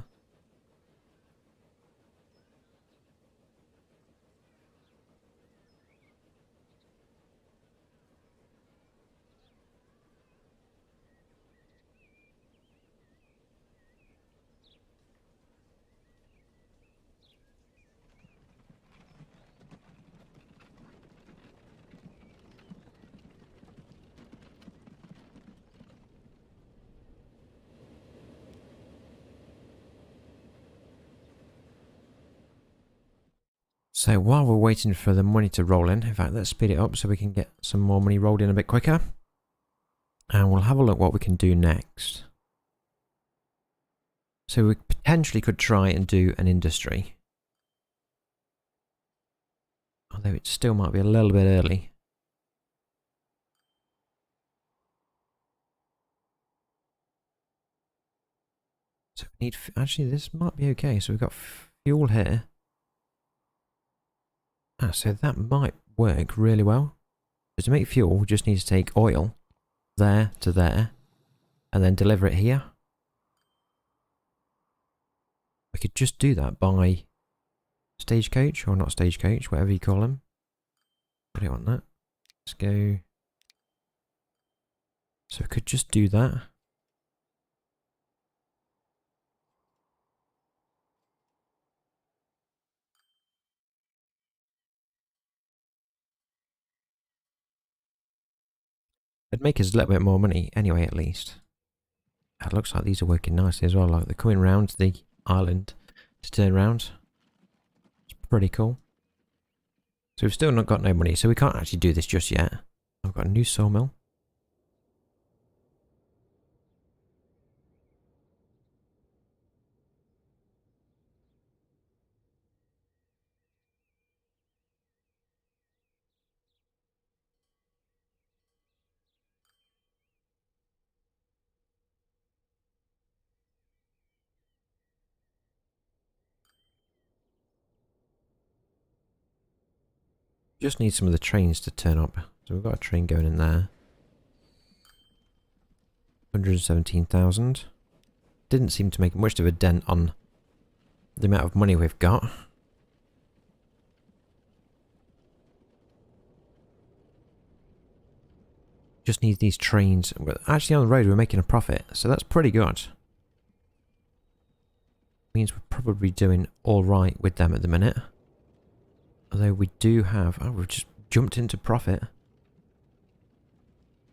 So while we're waiting for the money to roll in fact, let's speed it up so we can get some more money rolled in a bit quicker. And we'll have a look what we can do next. So we potentially could try and do an industry. Although it still might be a little bit early. So we need, actually this might be okay. So we've got fuel here. Ah, so that might work really well. So to make fuel, we just need to take oil there to there and then deliver it here. We could just do that by stagecoach or not stagecoach, whatever you call them. I don't want that. Let's go. So we could just do that. It'd make us a little bit more money anyway, at least. It looks like these are working nicely as well. Like they're coming round the island to turn around. It's pretty cool. So we've still not got no money, so we can't actually do this just yet. I've got a new sawmill. Just need some of the trains to turn up. So we've got a train going in there. 117,000. didn't seem to make much of a dent on the amount of money we've got. Just need these trains. Actually, on the road, we're making a profit, so that's pretty good. Means we're probably doing all right with them at the minute. Although we do have... Oh, we've just jumped into profit.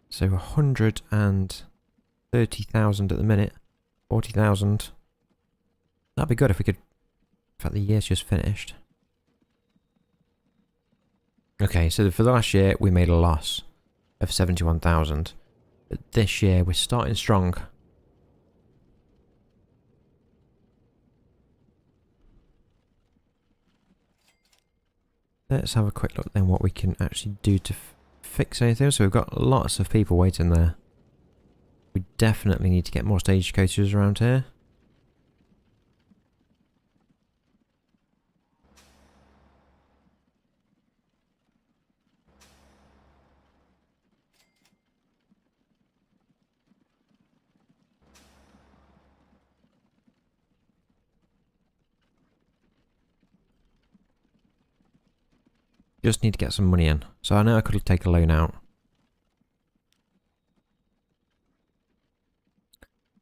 So 130,000 at the minute. 40,000. That'd be good if we could... In fact, the year's just finished. Okay, so for the last year, we made a loss of 71,000. But this year, we're starting strong. Let's have a quick look then what we can actually do to fix anything. So we've got lots of people waiting there. We definitely need to get more stagecoaches around here. Just need to get some money in. So I know I could take a loan out.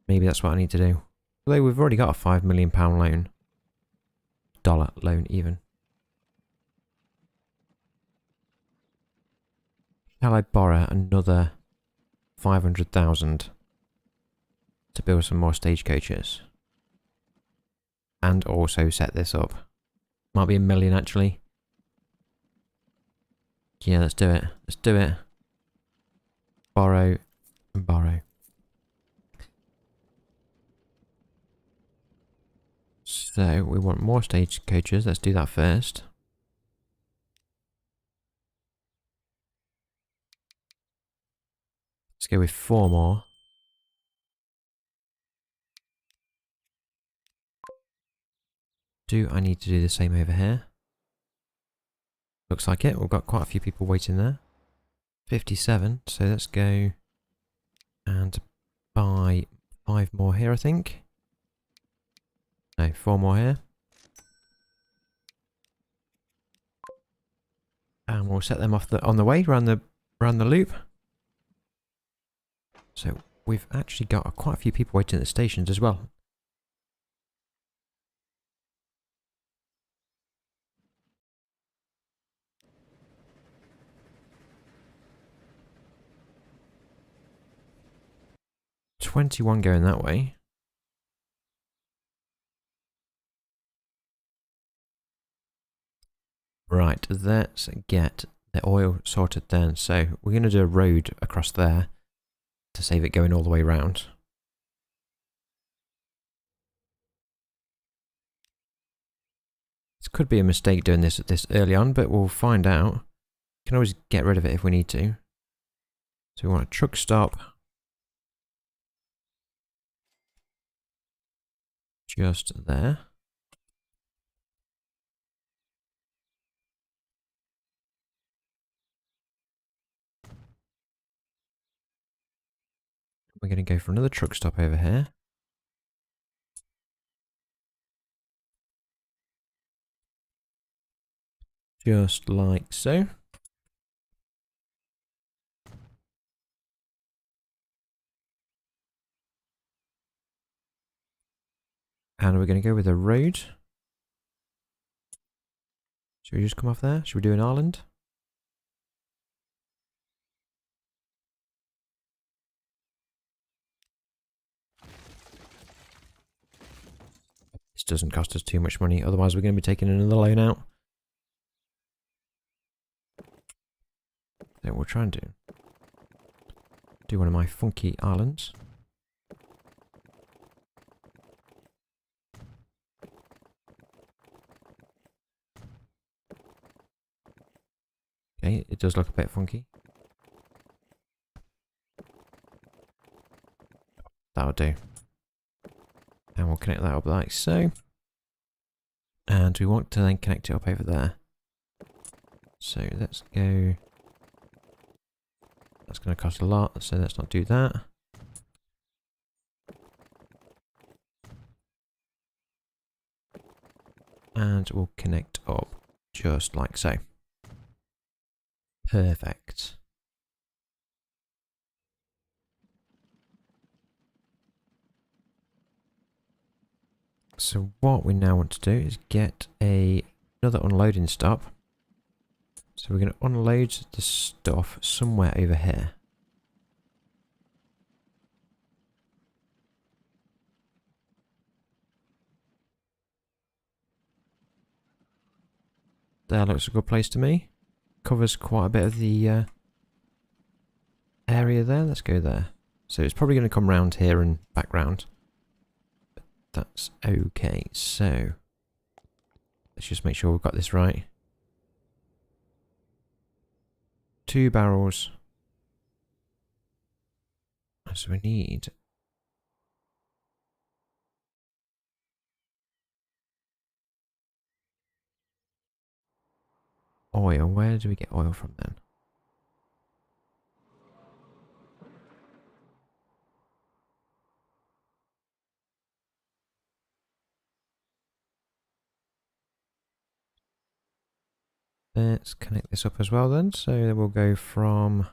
Maybe that's what I need to do. Although we've already got a £5 million loan. Dollar loan even. Shall I borrow another 500,000 to build some more stagecoaches? And also set this up. Might be $1 million actually. Yeah, let's do it. Let's do it. Borrow and borrow. So we want more stagecoaches. Let's do that first. Let's go with 4 more. Do I need to do the same over here? Looks like it. We've got quite a few people waiting there. 57. So let's go and buy 5 more here, I think. No, 4 more here. And we'll set them off on the way around the loop. So we've actually got quite a few people waiting at the stations as well. $21 going that way. Right, let's get the oil sorted then. So we're going to do a road across there to save it going all the way around. This could be a mistake doing this early on, but we'll find out. We can always get rid of it if we need to. So we want a truck stop. Just there. We're going to go for another truck stop over here. Just like so. And we're going to go with a road. Should we just come off there? Should we do an island? This doesn't cost us too much money, otherwise we're going to be taking another loan out. So we'll try and do one of my funky islands. Okay, it does look a bit funky. That'll do. And we'll connect that up like so. And we want to then connect it up over there. So let's go. That's going to cost a lot, so let's not do that. and we'll connect up just like so. Perfect. So what we now want to do is get another unloading stop. So we're going to unload the stuff somewhere over here. There looks a good place to me. Covers quite a bit of the area there. Let's go there. So it's probably going to come round here and back round. But that's okay. So let's just make sure we've got this right. 2 barrels. So we need oil. Where do we get oil from then? Let's connect this up as well then. So we'll go from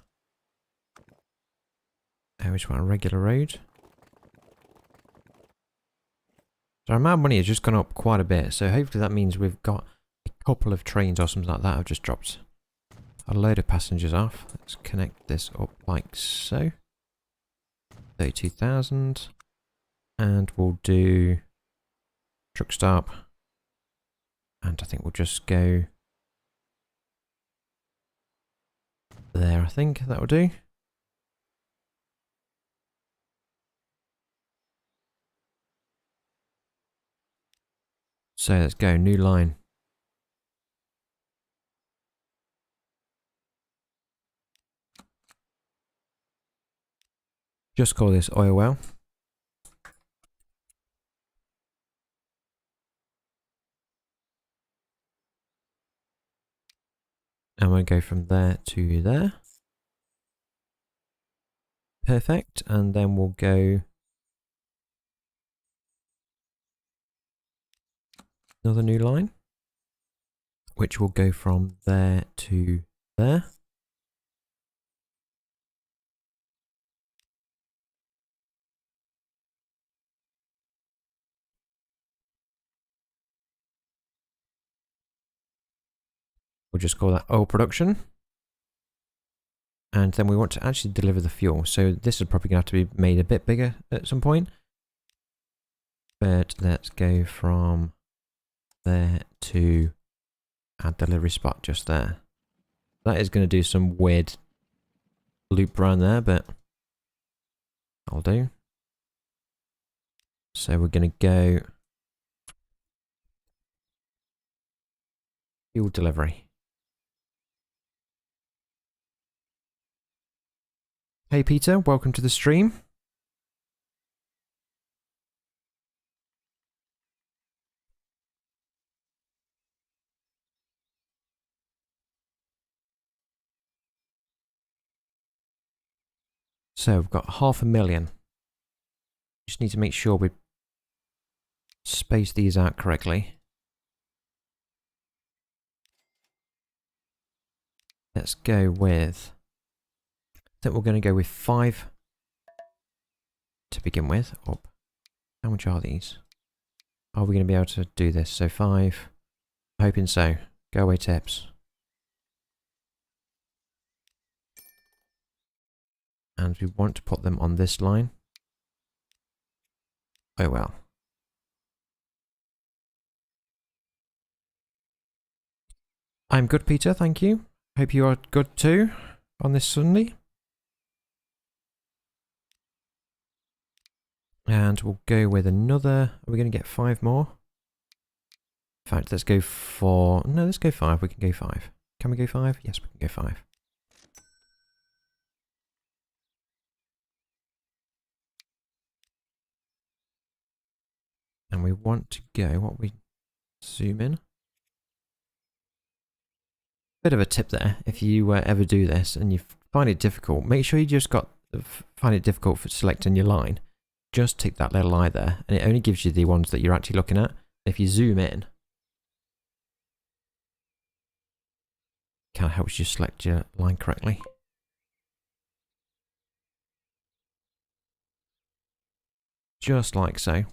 which one? A regular road. So our amount of money has just gone up quite a bit. So hopefully that means we've got a couple of trains or something like that. I've just dropped a load of passengers off. Let's connect this up like so. 32,000. And we'll do truck stop. And I think we'll just go there. I think that will do. So let's go, new line. Just call this oil well. And we'll go from there to there. Perfect. And then we'll go another new line, which will go from there to there. We'll just call that oil production. And then we want to actually deliver the fuel. So this is probably going to have to be made a bit bigger at some point. But let's go from there to our delivery spot just there. That is going to do some weird loop around there, but I'll do. So we're going to go fuel delivery. Hey Peter, welcome to the stream. So we've got 500,000. Just need to make sure we space these out correctly. Let's go with, I think we're going to go with 5 to begin with. Up. How much are these? Are we going to be able to do this? So 5. Hoping so. Go away tips. And we want to put them on this line. Oh well. I'm good, Peter, thank you. Hope you are good too on this Sunday. And we'll go with another. Are we going to get 5 more? In fact, let's go for... No, let's go 5. We can go 5. Can we go 5? Yes, we can go 5. And we want to go... What we zoom in? Bit of a tip there. If you ever do this and you find it difficult, make sure you just find it difficult for selecting your line. Just tick that little eye there, and it only gives you the ones that you're actually looking at. If you zoom in, Kind of helps you select your line correctly. Just like so.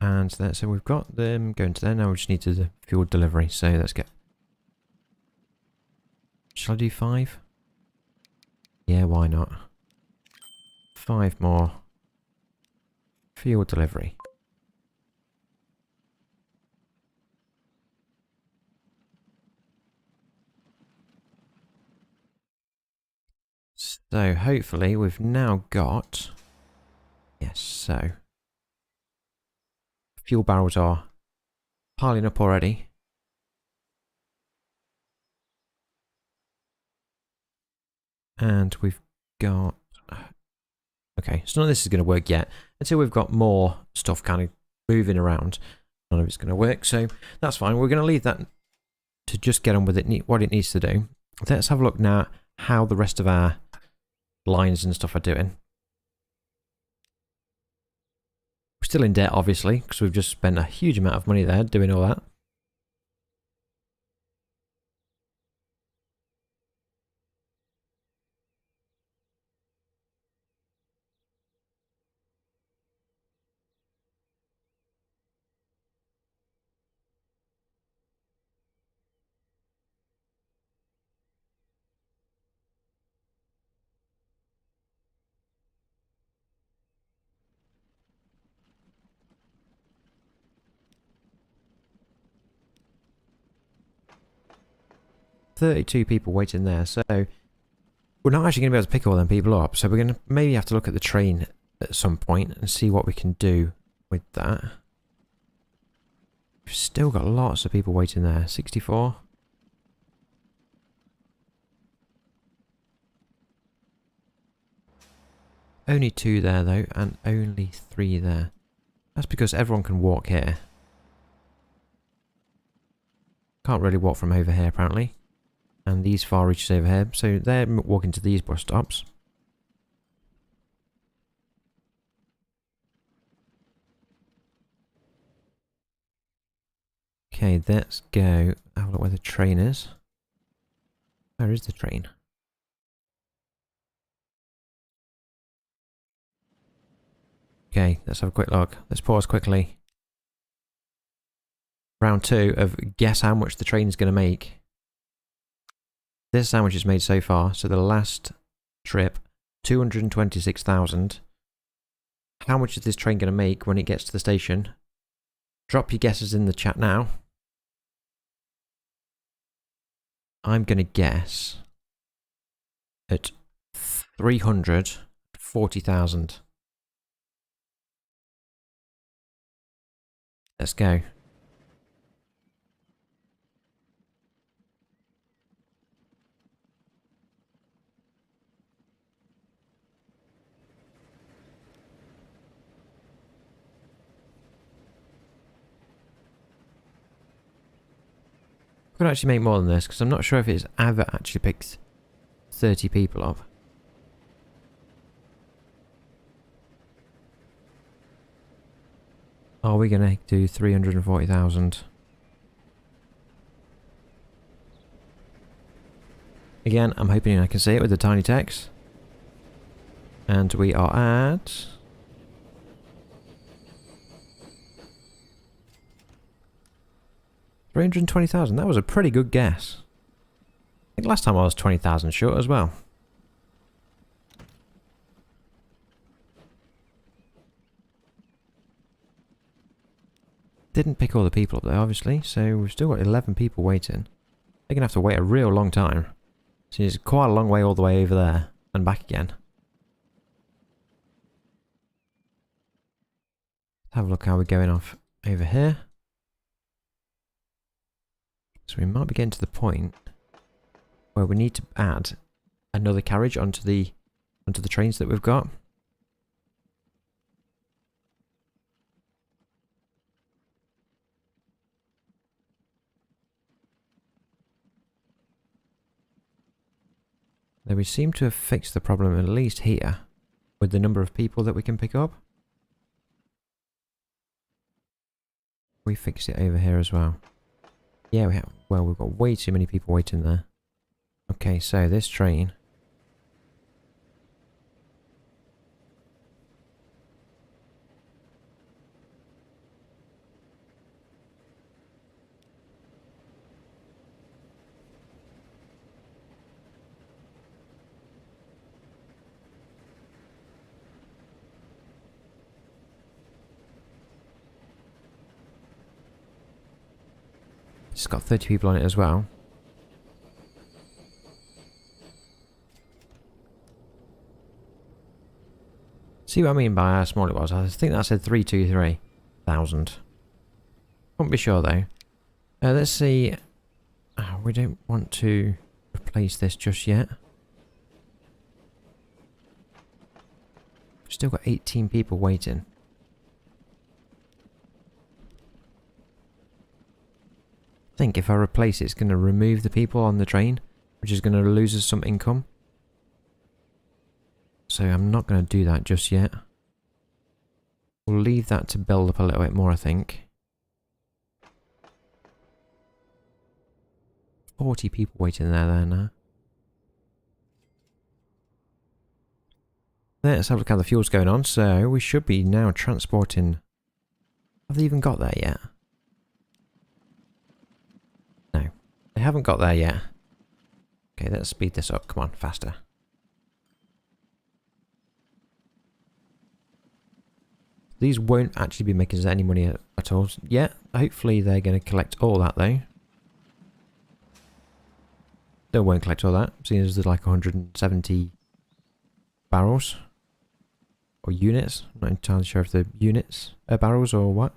And there, so we've got them going to there. Now we just need to do the fuel delivery. So let's get... Shall I do 5? Yeah, why not? 5 more. Fuel delivery. So hopefully we've now got... Yes, so... Fuel barrels are piling up already. And we've got... Okay, so none of this is going to work yet. Until we've got more stuff kind of moving around, none of it's going to work. So that's fine. We're going to leave that to just get on with it, what it needs to do. Let's have a look now how the rest of our lines and stuff are doing. We're still in debt, obviously, because we've just spent a huge amount of money there doing all that. $32 people waiting there, so we're not actually going to be able to pick all them people up. So we're going to maybe have to look at the train at some point and see what we can do with that. We've still got lots of people waiting there. 64. Only 2 there though, and only 3 there. That's because everyone can walk here. Can't really walk from over here apparently. And these far reaches over here, so they're walking to these bus stops. Okay, let's go have a look where the train is. Where is the train? Okay, let's have a quick look. Let's pause quickly. Round 2 of guess how much the train is going to make. This is how much it's made so far. So the last trip, 226,000. How much is this train going to make when it gets to the station? Drop your guesses in the chat now. I'm going to guess at 340,000. Let's go. Could actually make more than this because I'm not sure if it's ever actually picked 30 people up. Are we going to do 340,000? Again, I'm hoping I can see it with the tiny text. And we are at... $320,000. That was a pretty good guess. I think last time I was 20,000 short as well. Didn't pick all the people up there, obviously, so we've still got 11 people waiting. They're going to have to wait a real long time. So it's quite a long way all the way over there and back again. Let's have a look how we're going off over here. So we might be getting to the point where we need to add another carriage onto the trains that we've got. Now we seem to have fixed the problem at least here with the number of people that we can pick up. We fixed it over here as well. Yeah, we have. Well, we've got way too many people waiting there. Okay, so this train. It's got 30 people on it as well. See what I mean by how small it was? I think that said 323,000. Won't be sure though. Let's see. Oh, we don't want to replace this just yet. Still got 18 people waiting. I think if I replace it, it's going to remove the people on the train, which is going to lose us some income. So I'm not going to do that just yet. We'll leave that to build up a little bit more, I think. 40 people waiting there now. Let's have a look how the fuel's going on. So we should be now transporting... Have they even got there yet? No. They haven't got there yet. Okay, let's speed this up. Come on, faster. These won't actually be making us any money at all yet. Hopefully they're going to collect all that though. They won't collect all that, seeing as there's like 170 barrels. Or units. I'm not entirely sure if they're units, barrels or what.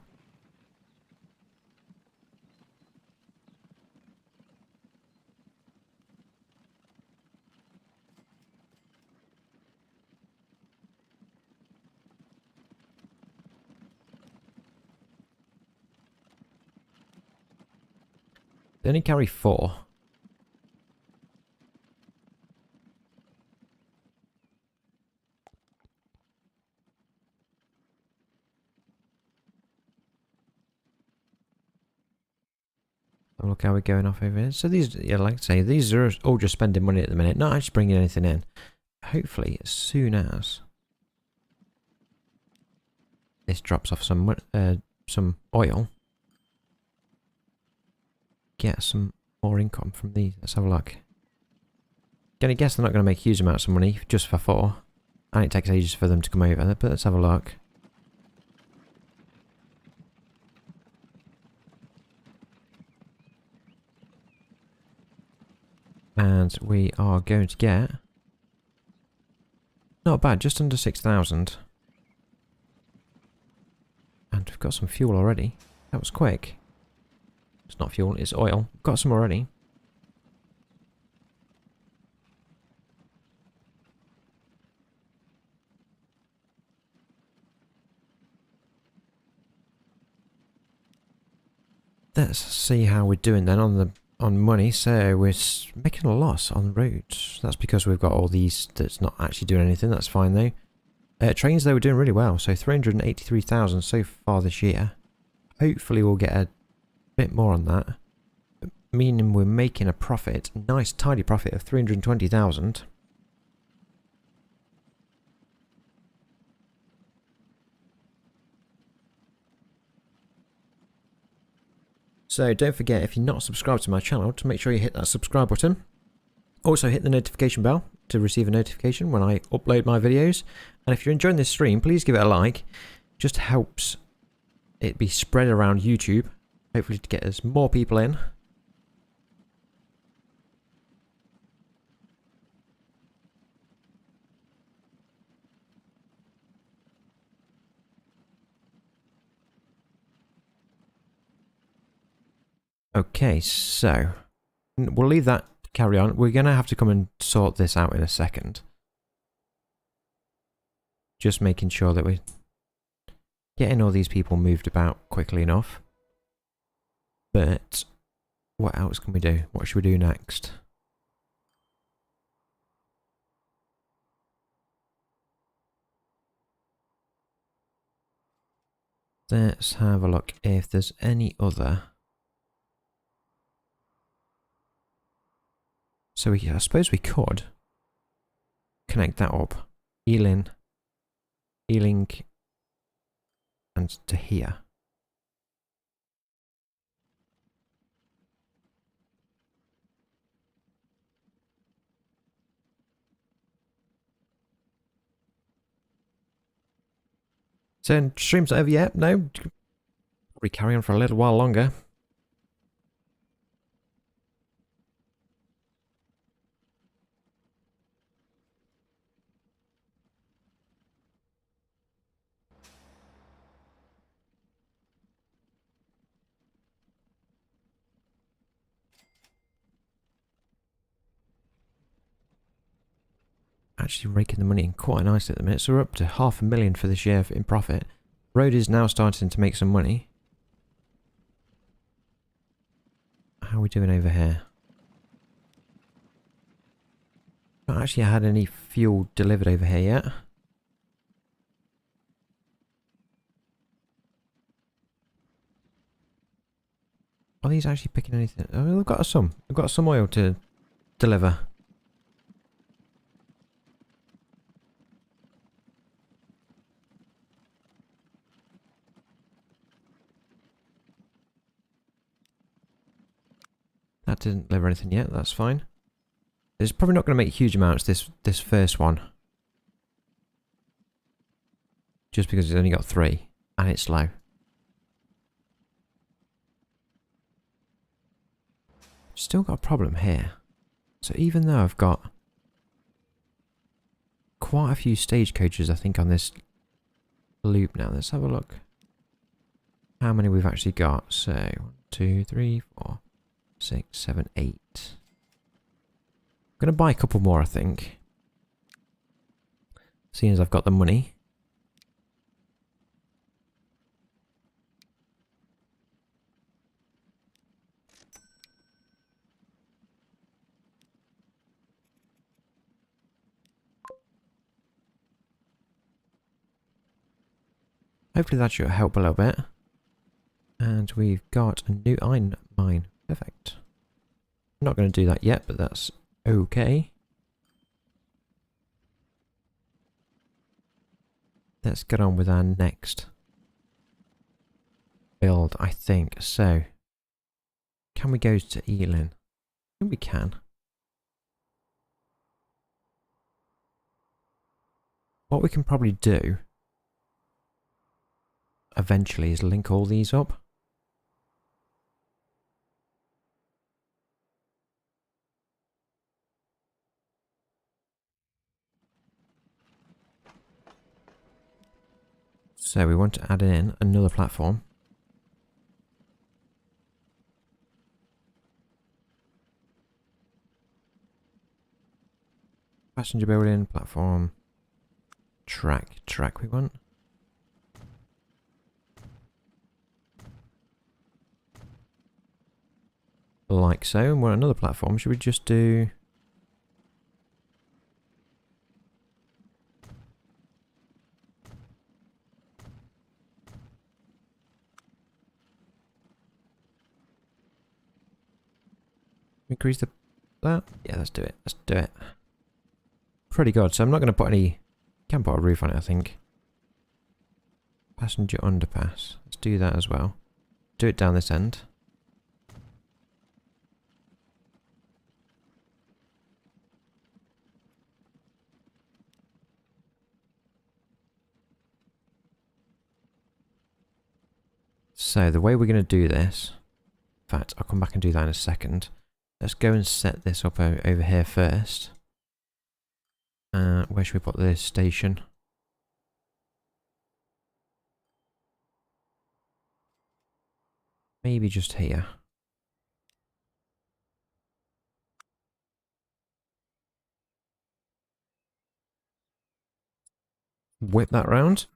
They only carry 4. Look how we're going off over here. So these, yeah, like I say, these are all just spending money at the minute, not actually bringing anything in. Hopefully, as soon as this drops off some oil, get some more income from these. Let's have a look. Gonna guess they're not going to make huge amounts of money just for 4, and it takes ages for them to come over. But let's have a look. And we are going to get... Not bad, just under 6,000. And we've got some fuel already. That was quick. It's not fuel, it's oil. We've got some already. Let's see how we're doing then on money. So we're making a loss on roads. That's because we've got all these that's not actually doing anything. That's fine though. Trains though, we're doing really well. So 383,000 so far this year. Hopefully we'll get a bit more on that. Meaning we're making a profit, nice tidy profit of 320,000. So don't forget, if you're not subscribed to my channel, to make sure you hit that subscribe button. Also hit the notification bell to receive a notification when I upload my videos. And if you're enjoying this stream, please give it a like. It just helps it be spread around YouTube, hopefully to get us more people in. Okay, so we'll leave that to carry on. We're going to have to come and sort this out in a second. Just making sure that we're getting all these people moved about quickly enough. But what else can we do? What should we do next? Let's have a look if there's any other. So I suppose we could connect that up. Healing, and to here. So stream's not over yet? No? Probably carry on for a little while longer. Actually raking the money in quite nicely at the minute. So we're up to 500,000 for this year in profit. Road is now starting to make some money. How are we doing over here? Not actually had any fuel delivered over here yet. Are these actually picking anything? Oh, they've got some. They've got some oil to deliver. That didn't deliver anything yet, that's fine. It's probably not going to make huge amounts, this first one. Just because it's only got 3, and it's slow. Still got a problem here. So even though I've got quite a few stagecoaches, I think, on this loop now. Let's have a look. How many we've actually got. So, 1, 2, 3, 4, 6, 7, 8. I'm going to buy a couple more, I think. Seeing as I've got the money. Hopefully that should help a little bit. And we've got a new iron mine. Perfect. I'm not going to do that yet, but that's okay. Let's get on with our next build, I think. So, can we go to Elin? I think we can. What we can probably do eventually is link all these up. So we want to add in another platform. Passenger building, platform, track we want. Like so, and we're on another platform. Should we just do... increase that? Yeah, let's do it. Let's do it. Pretty good. So I'm not going to put any... Can put a roof on it, I think. Passenger underpass. Let's do that as well. Do it down this end. So the way we're going to do this... In fact, I'll come back and do that in a second. Let's go and set this up over here first. Where should we put this station? Maybe just here. Whip that round.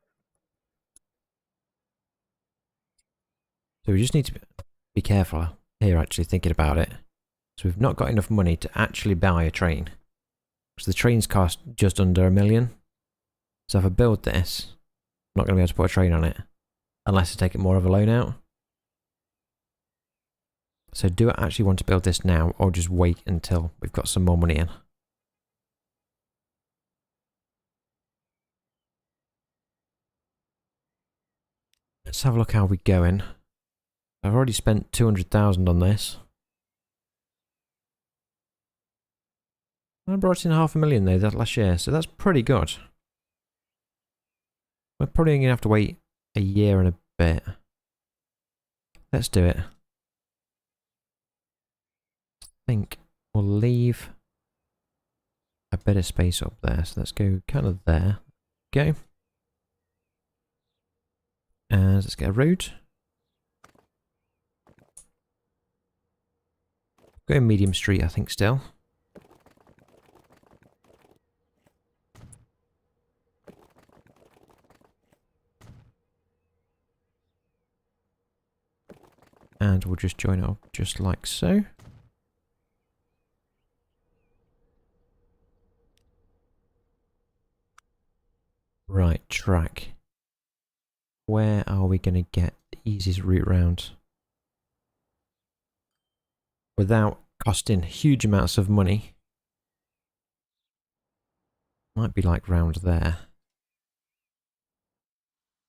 So we just need to be careful here, actually, thinking about it. So we've not got enough money to actually buy a train. So the trains cost just under $1 million. So if I build this, I'm not going to be able to put a train on it. Unless I take it more of a loan out. So do I actually want to build this now, or just wait until we've got some more money in? Let's have a look how we're going. I've already spent 200,000 on this. I brought in 500,000 though that last year, so that's pretty good. We're probably going to have to wait a year and a bit. Let's do it. I think we'll leave a bit of space up there, so let's go kind of there. Go. And let's get a road. Go medium street, I think, still. And we'll just join it up just like so. Right, track. Where are we going to get the easiest route round? Without costing huge amounts of money. Might be like round there.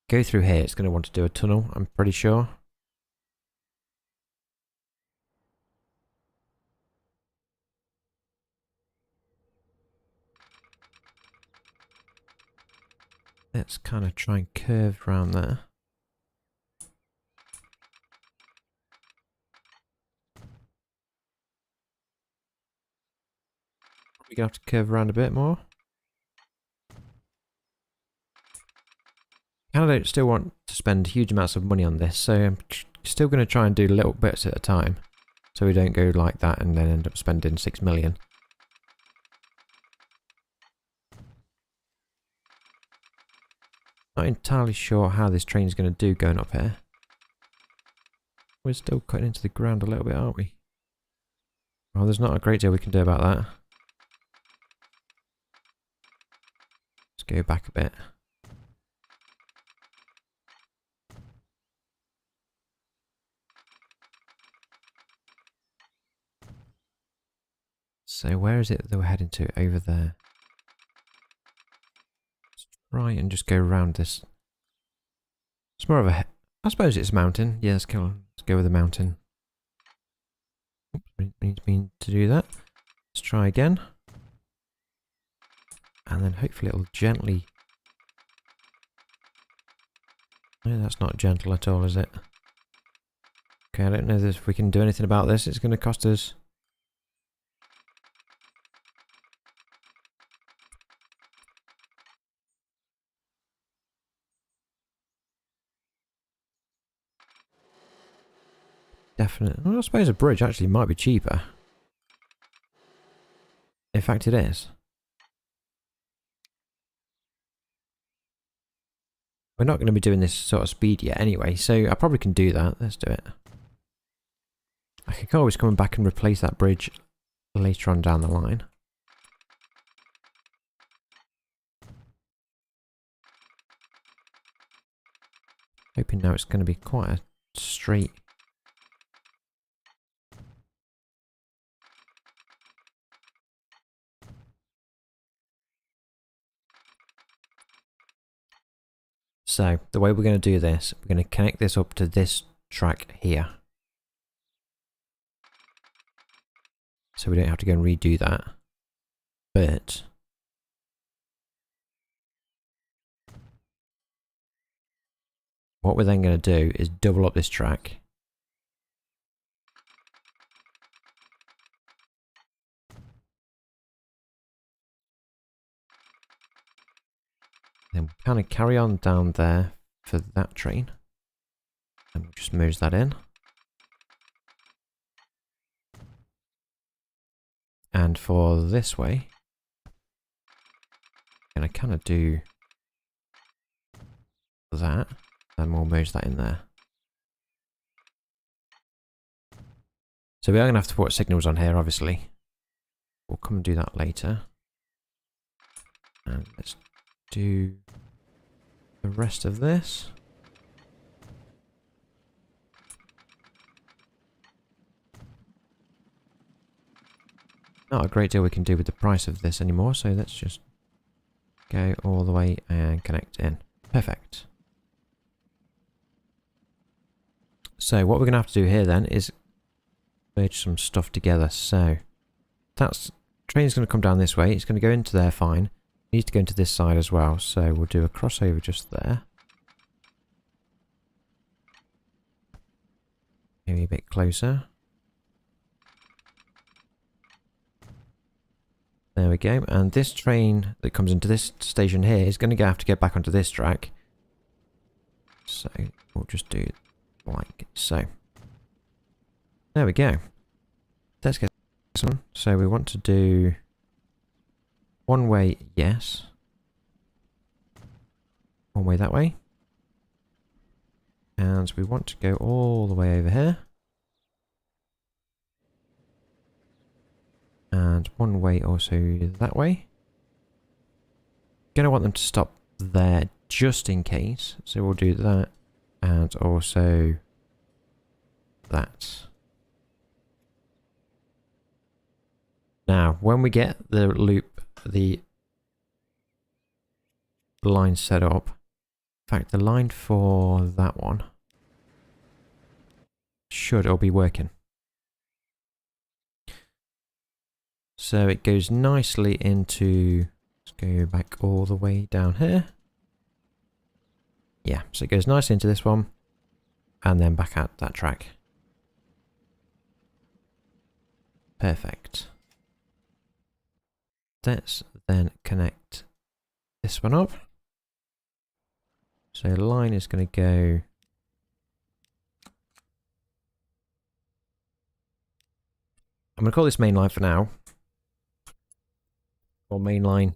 Go through here, it's going to want to do a tunnel, I'm pretty sure. Let's kind of try and curve around there. We're going to have to curve around a bit more. I don't still want to spend huge amounts of money on this, so I'm still going to try and do little bits at a time. So we don't go like that and then end up spending 6 million. Not entirely sure how this train's going to do going up here. We're still cutting into the ground a little bit, aren't we? Well, there's not a great deal we can do about that. Let's go back a bit. So where is it that we're heading to? Over there. Right, and just go around this. It's more of a... I suppose it's a mountain. Yeah, let's go with the mountain. Oops, we need me to do that. Let's try again. And then hopefully it'll gently... No, that's not gentle at all, is it? Okay, I don't know if we can do anything about this. It's going to cost us... Definitely. Well, I suppose a bridge actually might be cheaper. In fact, it is. We're not going to be doing this sort of speed yet anyway, so I probably can do that. Let's do it. I can always come back and replace that bridge later on down the line. Hoping now it's going to be quite a straight... So, the way we're going to do this, we're going to connect this up to this track here. So we don't have to go and redo that. But... what we're then going to do is double up this track. Then we'll kind of carry on down there for that train. And we'll just merge that in. And for this way, I'm going to kind of do that. And we'll merge that in there. So we are going to have to put signals on here, obviously. We'll come and do that later. And let's do the rest of this. not a great deal we can do with the price of this anymore, so let's just go all the way and connect in. Perfect. So what we're going to have to do here then is merge some stuff together. So that's train's going to come down this way. It's going to go into there fine. It needs to go into this side as well. So we'll do a crossover just there. Maybe a bit closer. There we go. And this train that comes into this station here is going to have to get back onto this track. So we'll just do it like so. There we go. Let's get this one. So we want to do one way, yes. One way that way. And we want to go all the way over here. And one way also that way. Gonna want them to stop there just in case. So we'll do that. And also that. Now, when we get the loop, the line set up, in fact, the line for that one should all be working. So it goes nicely into, let's go back all the way down here. Yeah, so it goes nicely into this one and then back out that track. Perfect. Let's then connect this one up. So the line is going to go I'm going to call this main line for now, or main line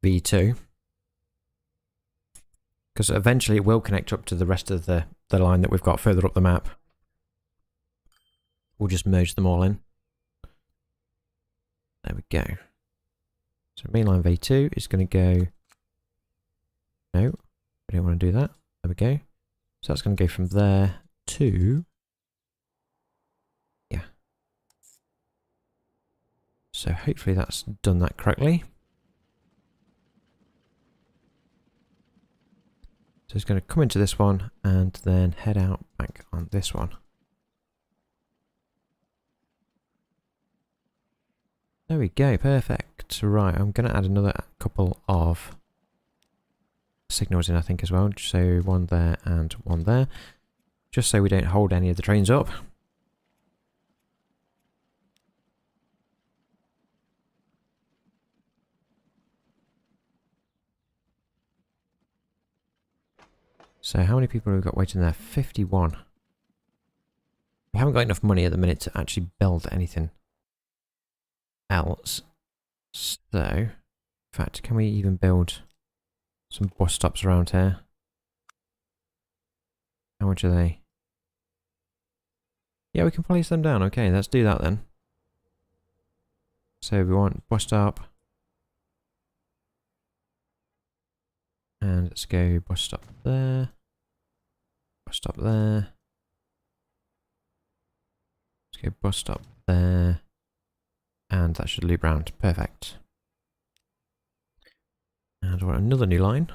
V2, because eventually it will connect up to the rest of the line that we've got further up the map. We'll just merge them all in. There we go. So mainline V2 is going to go... No, we don't want to do that. There we go. So that's going to go from there to... Yeah. So hopefully that's done that correctly. So it's going to come into this one and then head out back on this one. There we go, perfect. Right, I'm going to add another couple of signals in, I think, as well. So one there and one there. Just so we don't hold any of the trains up. So how many people have we got waiting there? 51. We haven't got enough money at the minute to actually build anything else. So, in fact, can we even build some bus stops around here? How much are they? Yeah, we can place them down. Okay, let's do that then. So we want bus stop. And let's go bus stop there. Bus stop there. Let's go bus stop there. And that should loop round. Perfect. And I want another new line.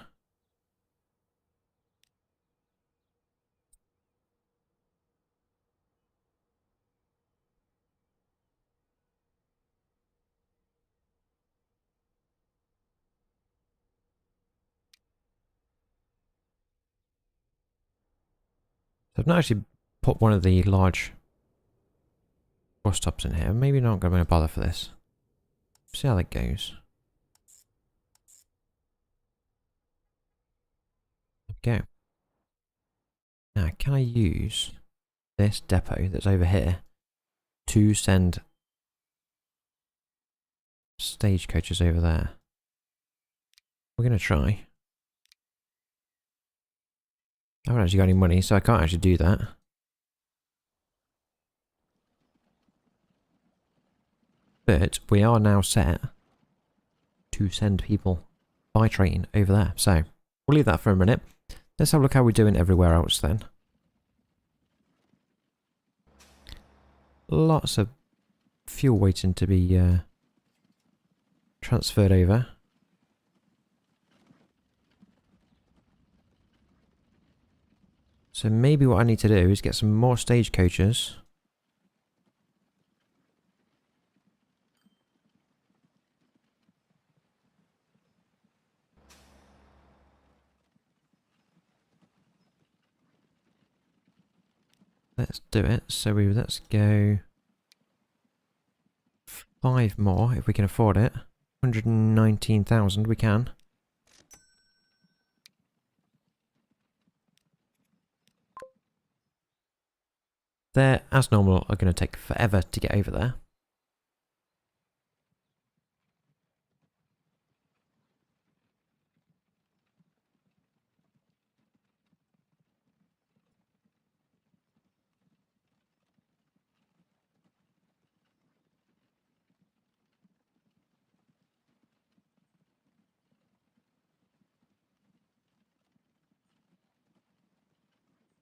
So I've not actually put one of the large bus stops in here. Maybe not going to bother for this. See how that goes. There we go. Now, can I use this depot that's over here to send stagecoaches over there? We're going to try. I haven't actually got any money, so I can't actually do that. But we are now set to send people by train over there. So we'll leave that for a minute. Let's have a look how we're doing everywhere else then. fuel waiting to be transferred over. So maybe what I need to do is get some more stagecoaches. Let's do it. So let's go 5 more if we can afford it. 119,000 we can. They're, as normal, are going to take forever to get over there.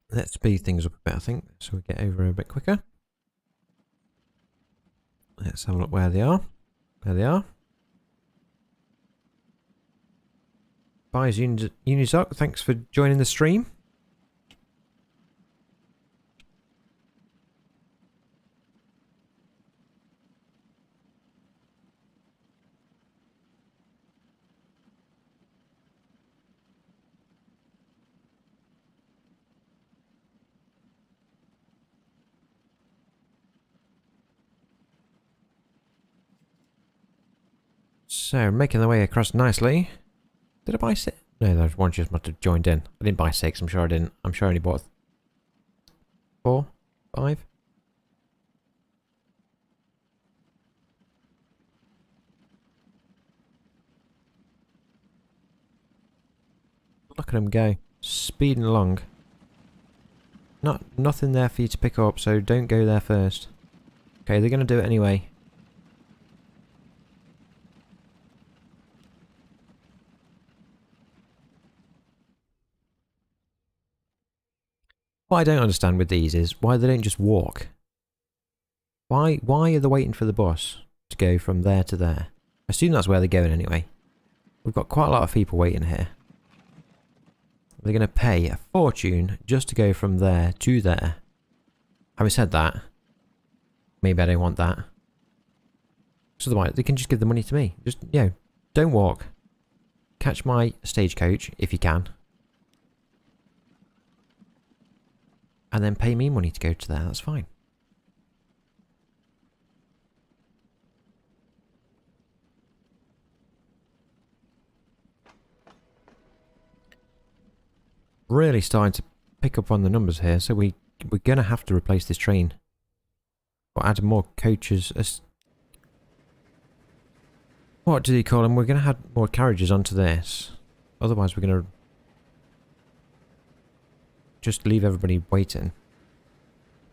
Let's speed things up a bit, I think, so we get over a bit quicker. Let's have a look where they are. There they are. Bye, Unizoc. Thanks for joining the stream. So, making the way across nicely. Did I buy 6? No, there's one just must have joined in. I didn't buy 6, I'm sure I didn't. I'm sure I only bought 4, 5. Look at them go. Speeding along. Nothing there for you to pick up, so don't go there first. Okay, they're going to do it anyway. What I don't understand with these is why they don't just walk. Why are they waiting for the bus to go from there to there? I assume that's where they're going anyway. We've got quite a lot of people waiting here. They're going to pay a fortune just to go from there to there. Having said that, maybe I don't want that. So otherwise, they can just give the money to me. Just, don't walk. Catch my stagecoach, if you can. And then pay me money to go to there, that's fine. Really starting to pick up on the numbers here, so we're going to have to replace this train. Or add more coaches. What do you call them? We're going to add more carriages onto this. Otherwise we're going to just leave everybody waiting.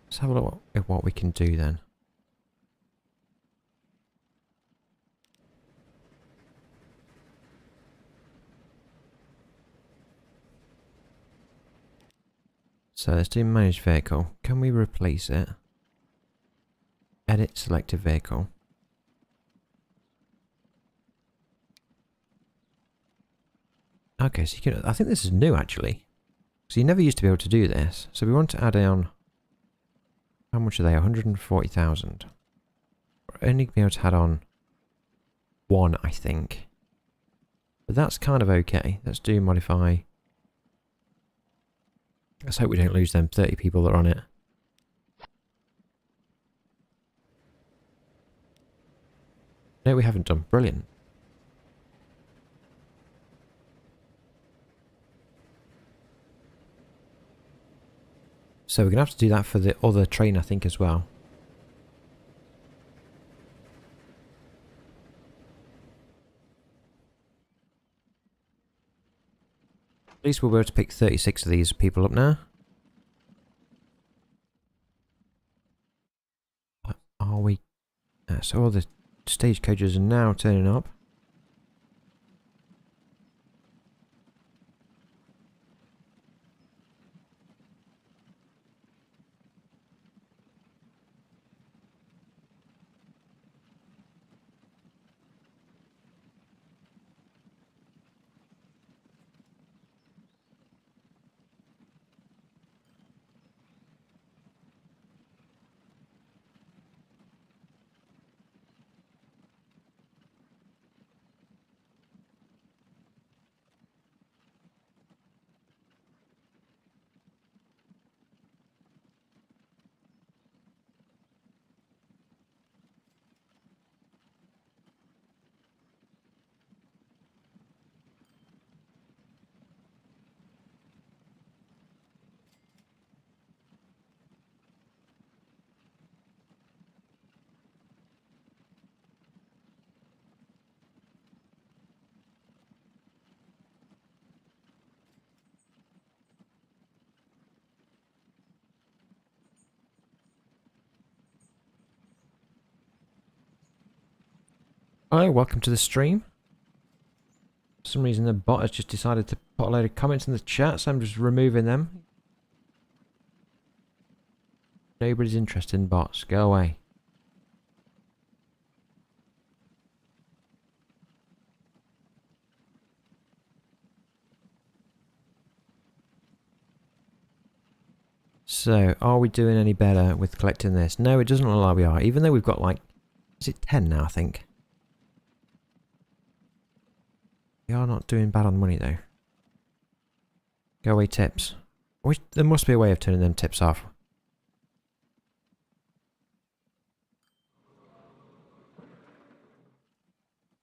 Let's have a look at what we can do then. So let's do managed vehicle. Can we replace it? Edit selected vehicle. Okay, so you can. I think this is new actually. So you never used to be able to do this. So we want to add on. How much are they? 140,000. We're only be able to add on 1, I think. But that's kind of okay. Let's do modify. Let's hope we don't lose them 30 people that are on it. No, we haven't done. Brilliant. So we're going to have to do that for the other train, I think, as well. At least we'll be able to pick 36 of these people up now. Are we... so all the stagecoaches are now turning up. Hello, welcome to the stream. For some reason the bot has just decided to put a load of comments in the chat, so I'm just removing them. Nobody's interested in bots. Go away. So, are we doing any better with collecting this? No, it doesn't look like we are, even though we've got like... Is it 10 now, I think? We are not doing bad on money, though. Go away, tips. There must be a way of turning them tips off.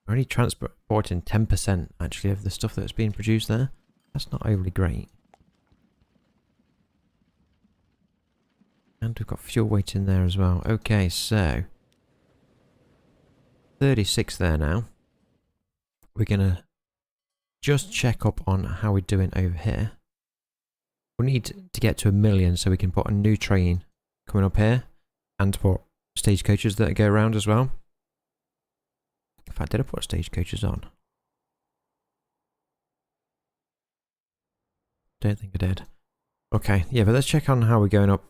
We're only transporting 10% actually of the stuff that's being produced there. That's not overly great. And we've got fuel weight in there as well. Okay, so 36 there now. We're gonna just check up on how we're doing over here. We need to get to 1 million so we can put a new train coming up here and put stagecoaches that go around as well. In fact, did I put stagecoaches on? Don't think I did. Okay, yeah, but let's check on how we're going up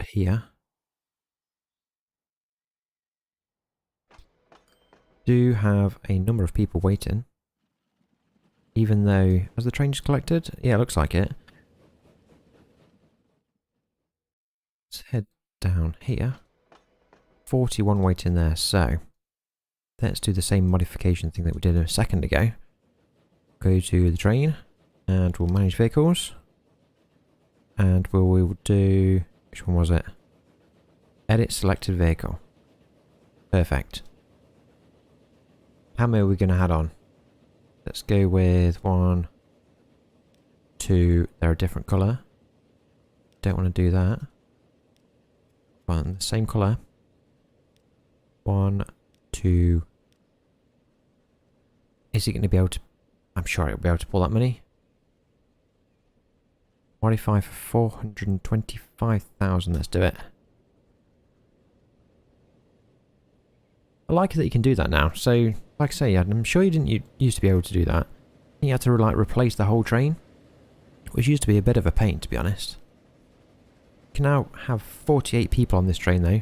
here. Do have a number of people waiting. Even though... Has the train just collected? Yeah, it looks like it. Let's head down here. 41 waiting there, so... Let's do the same modification thing that we did a second ago. Go to the train, and we'll manage vehicles. And we'll do... Which one was it? Edit selected vehicle. Perfect. How many are we going to add on? Let's go with 1, 2. They're a different colour. Don't want to do that. One, the same colour. 1, 2. Is he going to be able to... I'm sure he'll be able to pull that many. 45 for 425,000. Let's do it. I like that you can do that now. So, like I say, I'm sure you didn't used to be able to do that. You had to like replace the whole train, which used to be a bit of a pain, to be honest. You can now have 48 people on this train, though.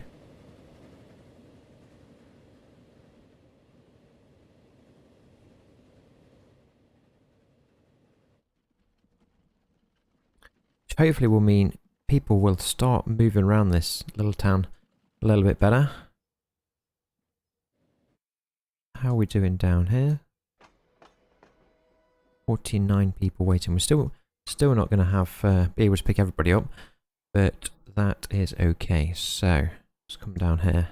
Which hopefully will mean people will start moving around this little town a little bit better. How are we doing down here? 49 people waiting. We're still not going to have be able to pick everybody up, but that is okay. So let's come down here.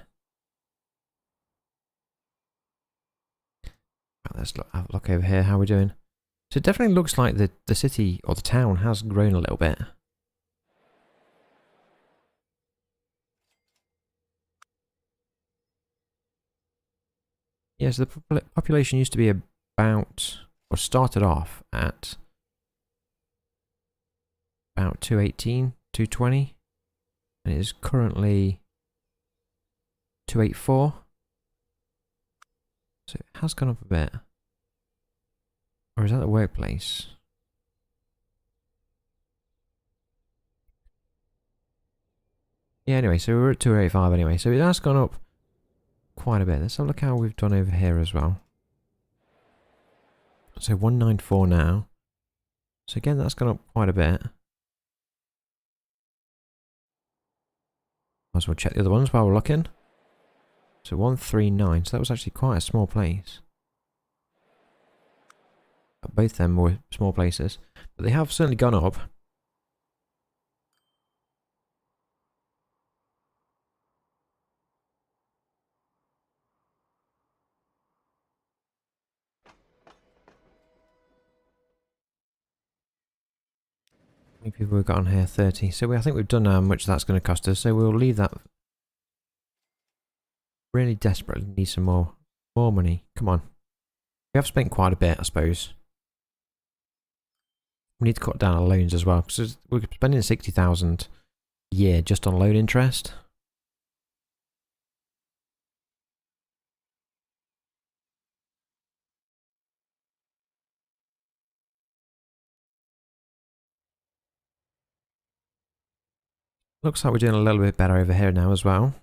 Right, let's have a look over here. How are we doing? So it definitely looks like the city or the town has grown a little bit. Yes, the population used to be about, or started off at about 218, 220, and it is currently 284. So it has gone up a bit. Or is that the workplace? Yeah, anyway, so we're at 285 anyway, so it has gone up quite a bit. Let's have a look how we've done over here as well. So 194 now. So again, that's gone up quite a bit. Might as well check the other ones while we're looking. So 139, so that was actually quite a small place. Both of them were small places, but they have certainly gone up. How many people we've got on here? 30. So I think we've done how much that's going to cost us, so we'll leave that. Really desperately need some more money. Come on. We have spent quite a bit, I suppose. We need to cut down our loans as well, because we're spending 60,000 a year just on loan interest. Looks like we're doing a little bit better over here now as well.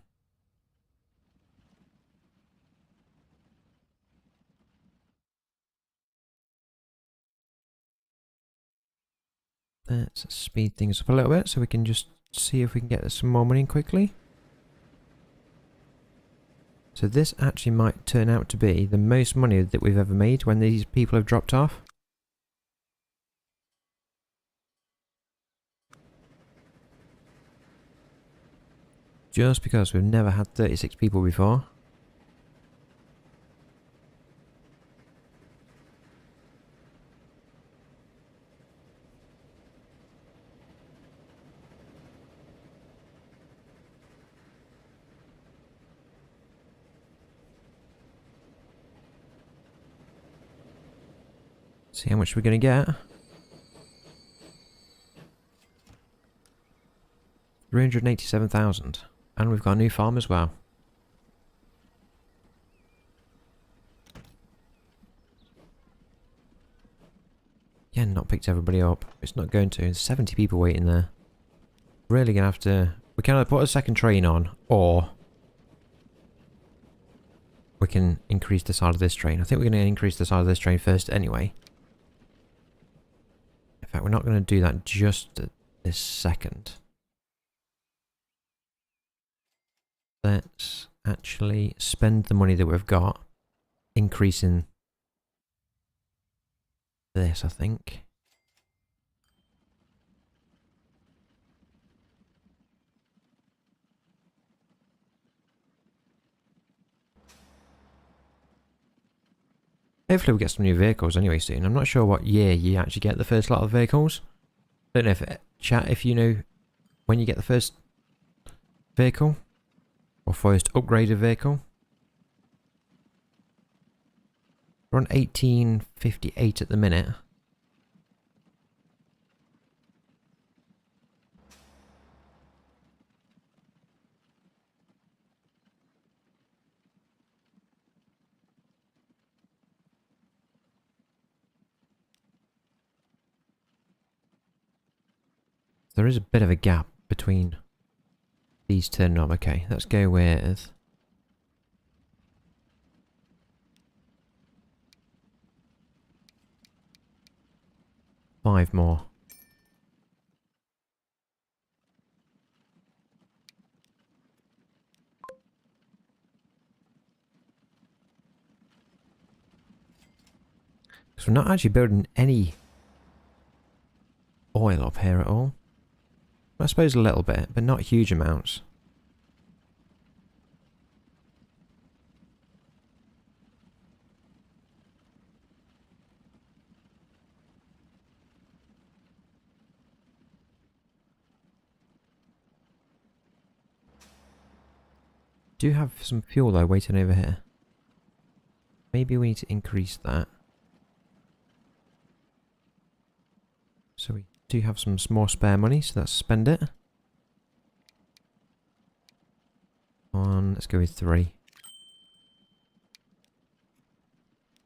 Let's speed things up a little bit so we can just see if we can get some more money quickly. So this actually might turn out to be the most money that we've ever made when these people have dropped off. Just because we've never had 36 people before. See how much we're going to get. 387,000. And we've got a new farm as well. Yeah, not picked everybody up. It's not going to. There's 70 people waiting there. Really going to have to... We can either put a second train on, or we can increase the size of this train. I think we're going to increase the size of this train first anyway. In fact, we're not going to do that just at this second. Let's actually spend the money that we've got increasing this, I think. Hopefully we get some new vehicles anyway soon. I'm not sure what year you actually get the first lot of vehicles. Don't know if chat if you know when you get the first vehicle or first upgraded vehicle. We're on 1858 at the minute. There is a bit of a gap between these turning up. Okay, let's go with... five more. Because we're not actually building any oil up here at all. I suppose a little bit, but not huge amounts. Do have some fuel though waiting over here. Maybe we need to increase that. So we do have some more spare money, so let's spend it. Let's go with 3.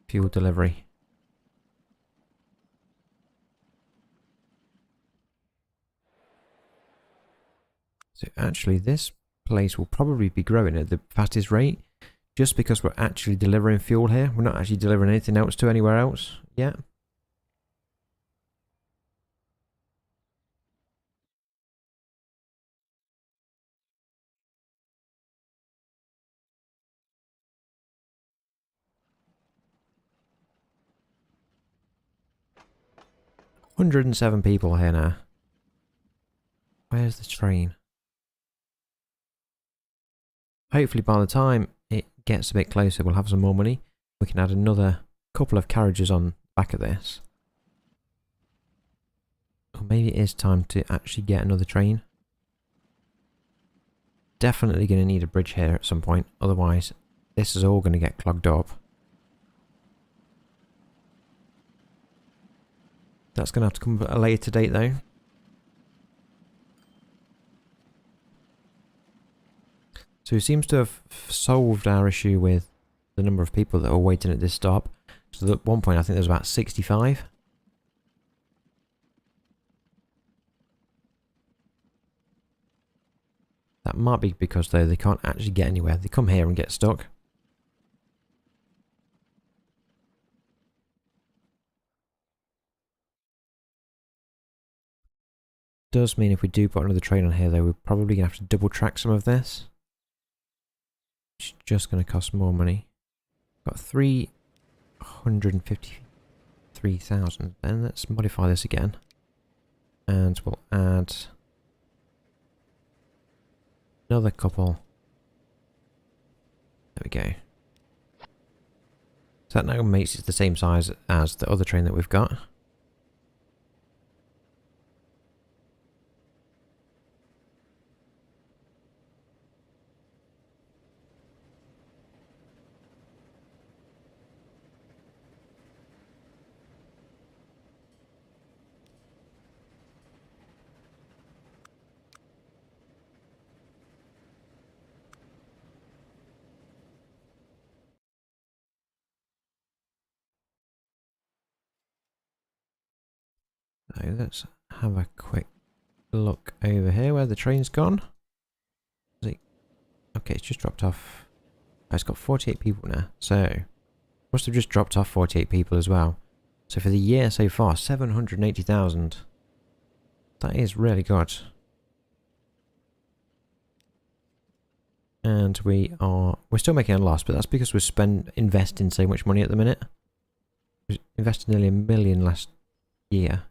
Fuel delivery. So actually this place will probably be growing at the fastest rate just because we're actually delivering fuel here. We're not actually delivering anything else to anywhere else yet. $107 people here now. Where's the train? Hopefully by the time it gets a bit closer we'll have some more money. We can add another couple of carriages on the back of this. Or maybe it is time to actually get another train. Definitely going to need a bridge here at some point, otherwise this is all going to get clogged up. That's going to have to come at a later date though. So he seems to have solved our issue with the number of people that were waiting at this stop. So at one point I think there was about 65. That might be because, though, they can't actually get anywhere. They come here and get stuck. Does mean if we do put another train on here, though, we're probably going to have to double track some of this. Which is just going to cost more money. Got 353,000. Then let's modify this again. And we'll add another couple. There we go. So that now makes it the same size as the other train that we've got. So let's have a quick look over here where the train's gone. Is it? Okay, it's just dropped off. Oh, it's got 48 people now. So, must have just dropped off 48 people as well. So for the year so far, 780,000. That is really good. And we're still making a loss, but that's because we're investing so much money at the minute. We invested nearly $1 million last year.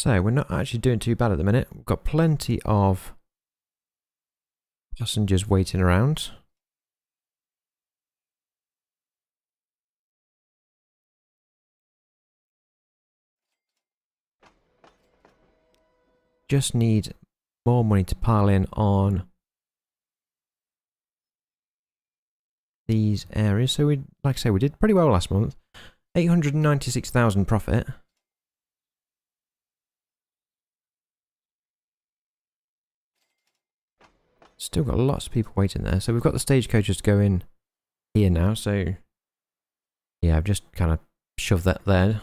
So we're not actually doing too bad at the minute. We've got plenty of passengers waiting around. Just need more money to pile in on these areas. So we, like I say, we did pretty well last month. 896,000 profit. Still got lots of people waiting there. So we've got the stagecoaches going here now. So yeah, I've just kind of shoved that there.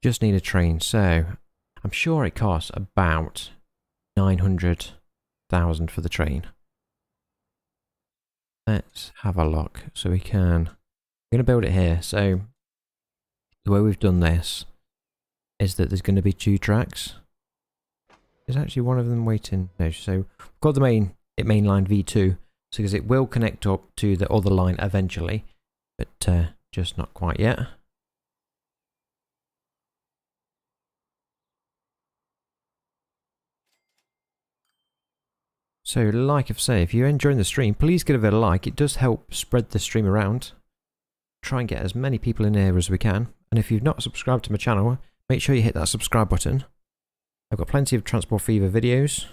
Just need a train. So I'm sure it costs about 900,000 for the train. Let's have a look. So we can... We're going to build it here. So the way we've done this is that there's going to be 2 tracks. There's actually one of them waiting. No, so we've got the main line V2, so because it will connect up to the other line eventually, but just not quite yet. So like I've said, if you're enjoying the stream, please give it a like. It does help spread the stream around. Try and get as many people in here as we can. And if you've not subscribed to my channel, make sure you hit that subscribe button. I've got plenty of Transport Fever videos.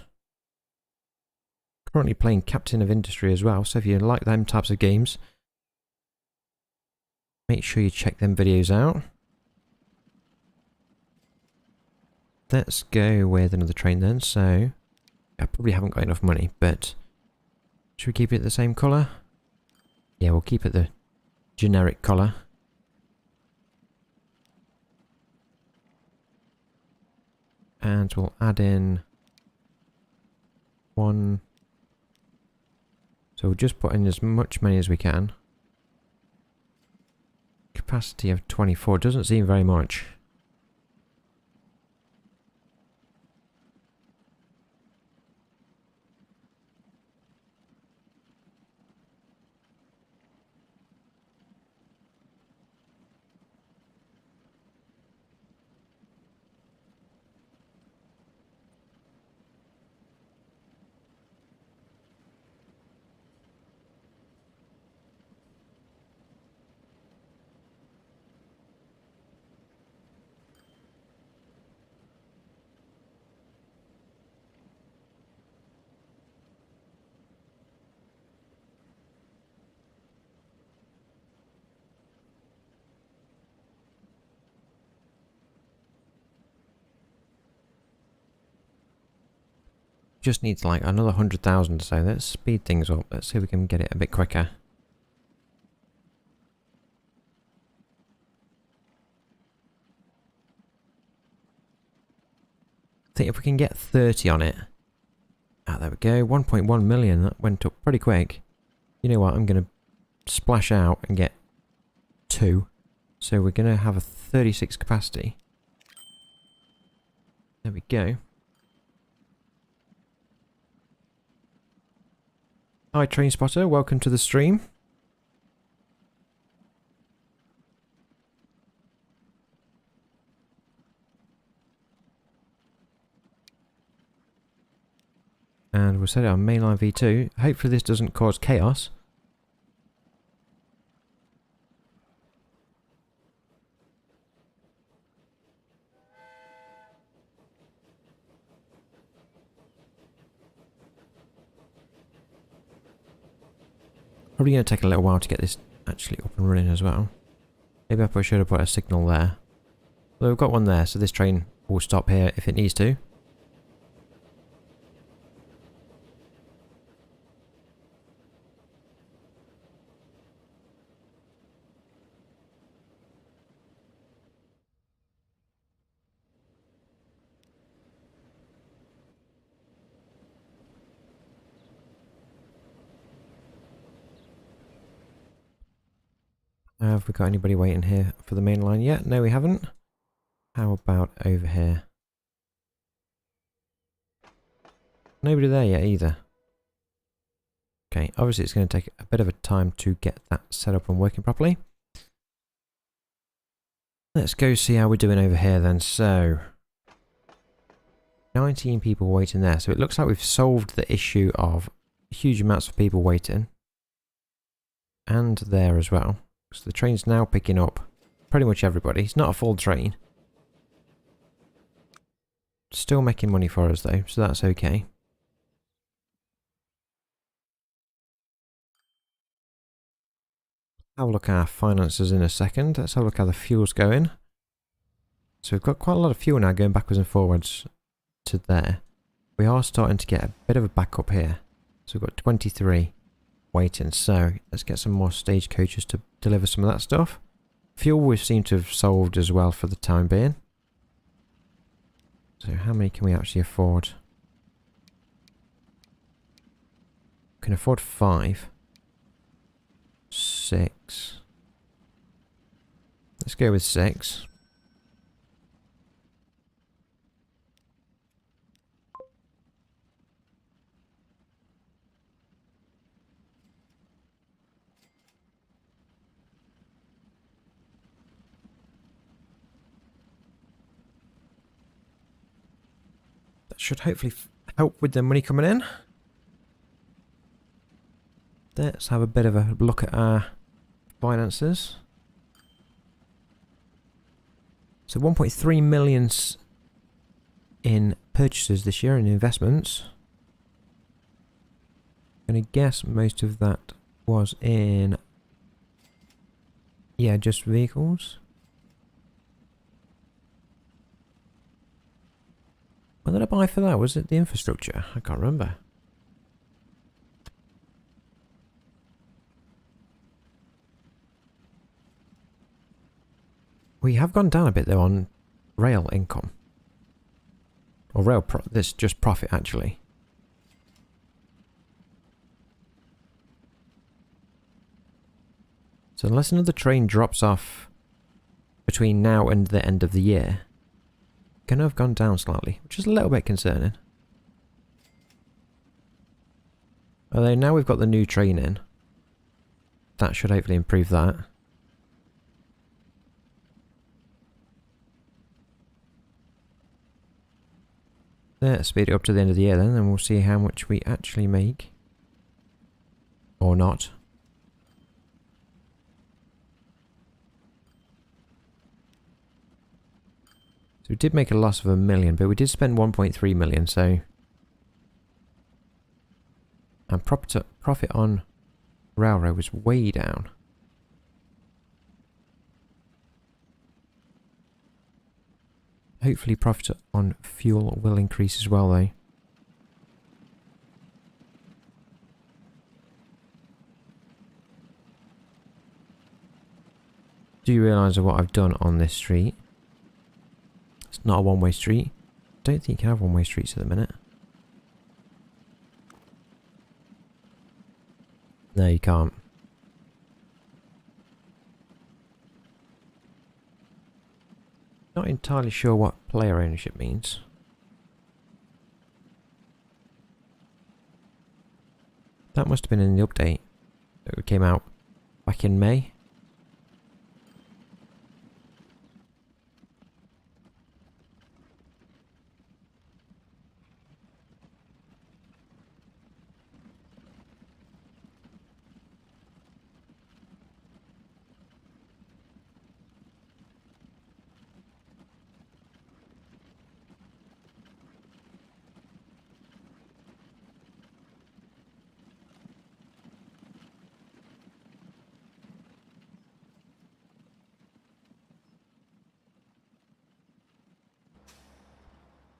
Currently playing Captain of Industry as well, so if you like them types of games, make sure you check them videos out. Let's go with another train then. So I probably haven't got enough money, but should we keep it the same colour? Yeah, we'll keep it the generic colour. And we'll add in 1. So we'll just put in as much money as we can. Capacity of 24 doesn't seem very much. Just needs like another 100,000, so let's speed things up. Let's see if we can get it a bit quicker. I think if we can get 30 on it. Ah, there we go. 1.1 million. That went up pretty quick. You know what? I'm going to splash out and get 2. So we're going to have a 36 capacity. There we go. Hi Train Spotter, welcome to the stream. And we'll set it on mainline V2. Hopefully this doesn't cause chaos. Probably going to take a little while to get this actually up and running as well. Maybe I should have put a signal there. Well, we've got one there, so this train will stop here if it needs to. Have we got anybody waiting here for the main line yet? No, we haven't. How about over here? Nobody there yet either. Okay, obviously it's going to take a bit of a time to get that set up and working properly. Let's go see how we're doing over here then. So, 19 people waiting there. So it looks like we've solved the issue of huge amounts of people waiting. And there as well. So the train's now picking up pretty much everybody. It's not a full train. Still making money for us though, so that's okay. Have a look at our finances in a second. Let's have a look how the fuel's going. So we've got quite a lot of fuel now going backwards and forwards to there. We are starting to get a bit of a backup here. So we've got 23 waiting. So let's get some more stagecoaches to deliver some of that stuff. Fuel we seem to have solved as well for the time being. So how many can we actually afford? We can afford 5. 6. Let's go with 6. That should hopefully help with the money coming in. Let's have a bit of a look at our finances. So 1.3 million in purchases this year and investments. I'm going to guess most of that was in, yeah, just vehicles. What did I buy for that? Was it the infrastructure? I can't remember. We have gone down a bit though on rail income. Or this just profit actually. So unless another train drops off between now and the end of the year, going to have gone down slightly, which is a little bit concerning. Although now we've got the new train in, that should hopefully improve that. Let's speed it up to the end of the year then, and we'll see how much we actually make. Or not. So we did make a loss of 1 million, but we did spend 1.3 million, so... And profit on railroad was way down. Hopefully profit on fuel will increase as well though. Do you realise what I've done on this street? It's not a one-way street. Don't think you can have one-way streets at the minute. No, you can't. Not entirely sure what player ownership means. That must have been in the update that came out back in May.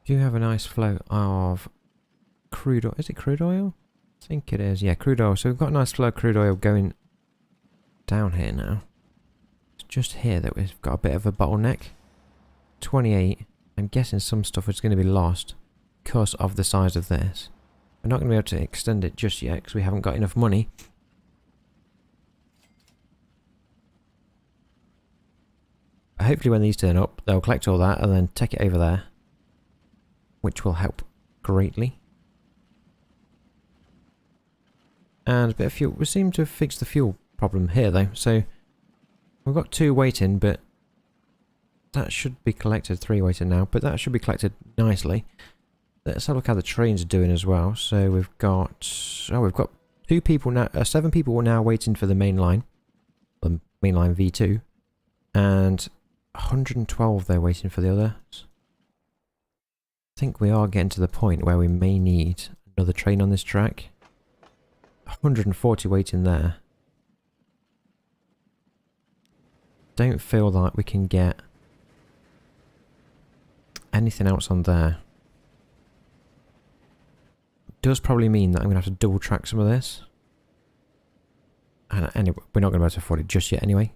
Do have a nice flow of crude oil. Is it crude oil? I think it is. Yeah, crude oil. So we've got a nice flow of crude oil going down here now. It's just here that we've got a bit of a bottleneck. 28. I'm guessing some stuff is going to be lost because of the size of this. We're not going to be able to extend it just yet because we haven't got enough money. But hopefully when these turn up, they'll collect all that and then take it over there, which will help greatly. And a bit of fuel. We seem to have fixed the fuel problem here though, so we've got 2 waiting, but that should be collected, 3 waiting now, but that should be collected nicely. Let's have a look how the trains are doing as well. So we've got 2 people now, 7 people now waiting for the main line V2, and 112 they're waiting for the others. I think we are getting to the point where we may need another train on this track. 140 waiting there. Don't feel like we can get anything else on there. Does probably mean that I'm going to have to double track some of this. And anyway, we're not going to be able to afford it just yet anyway.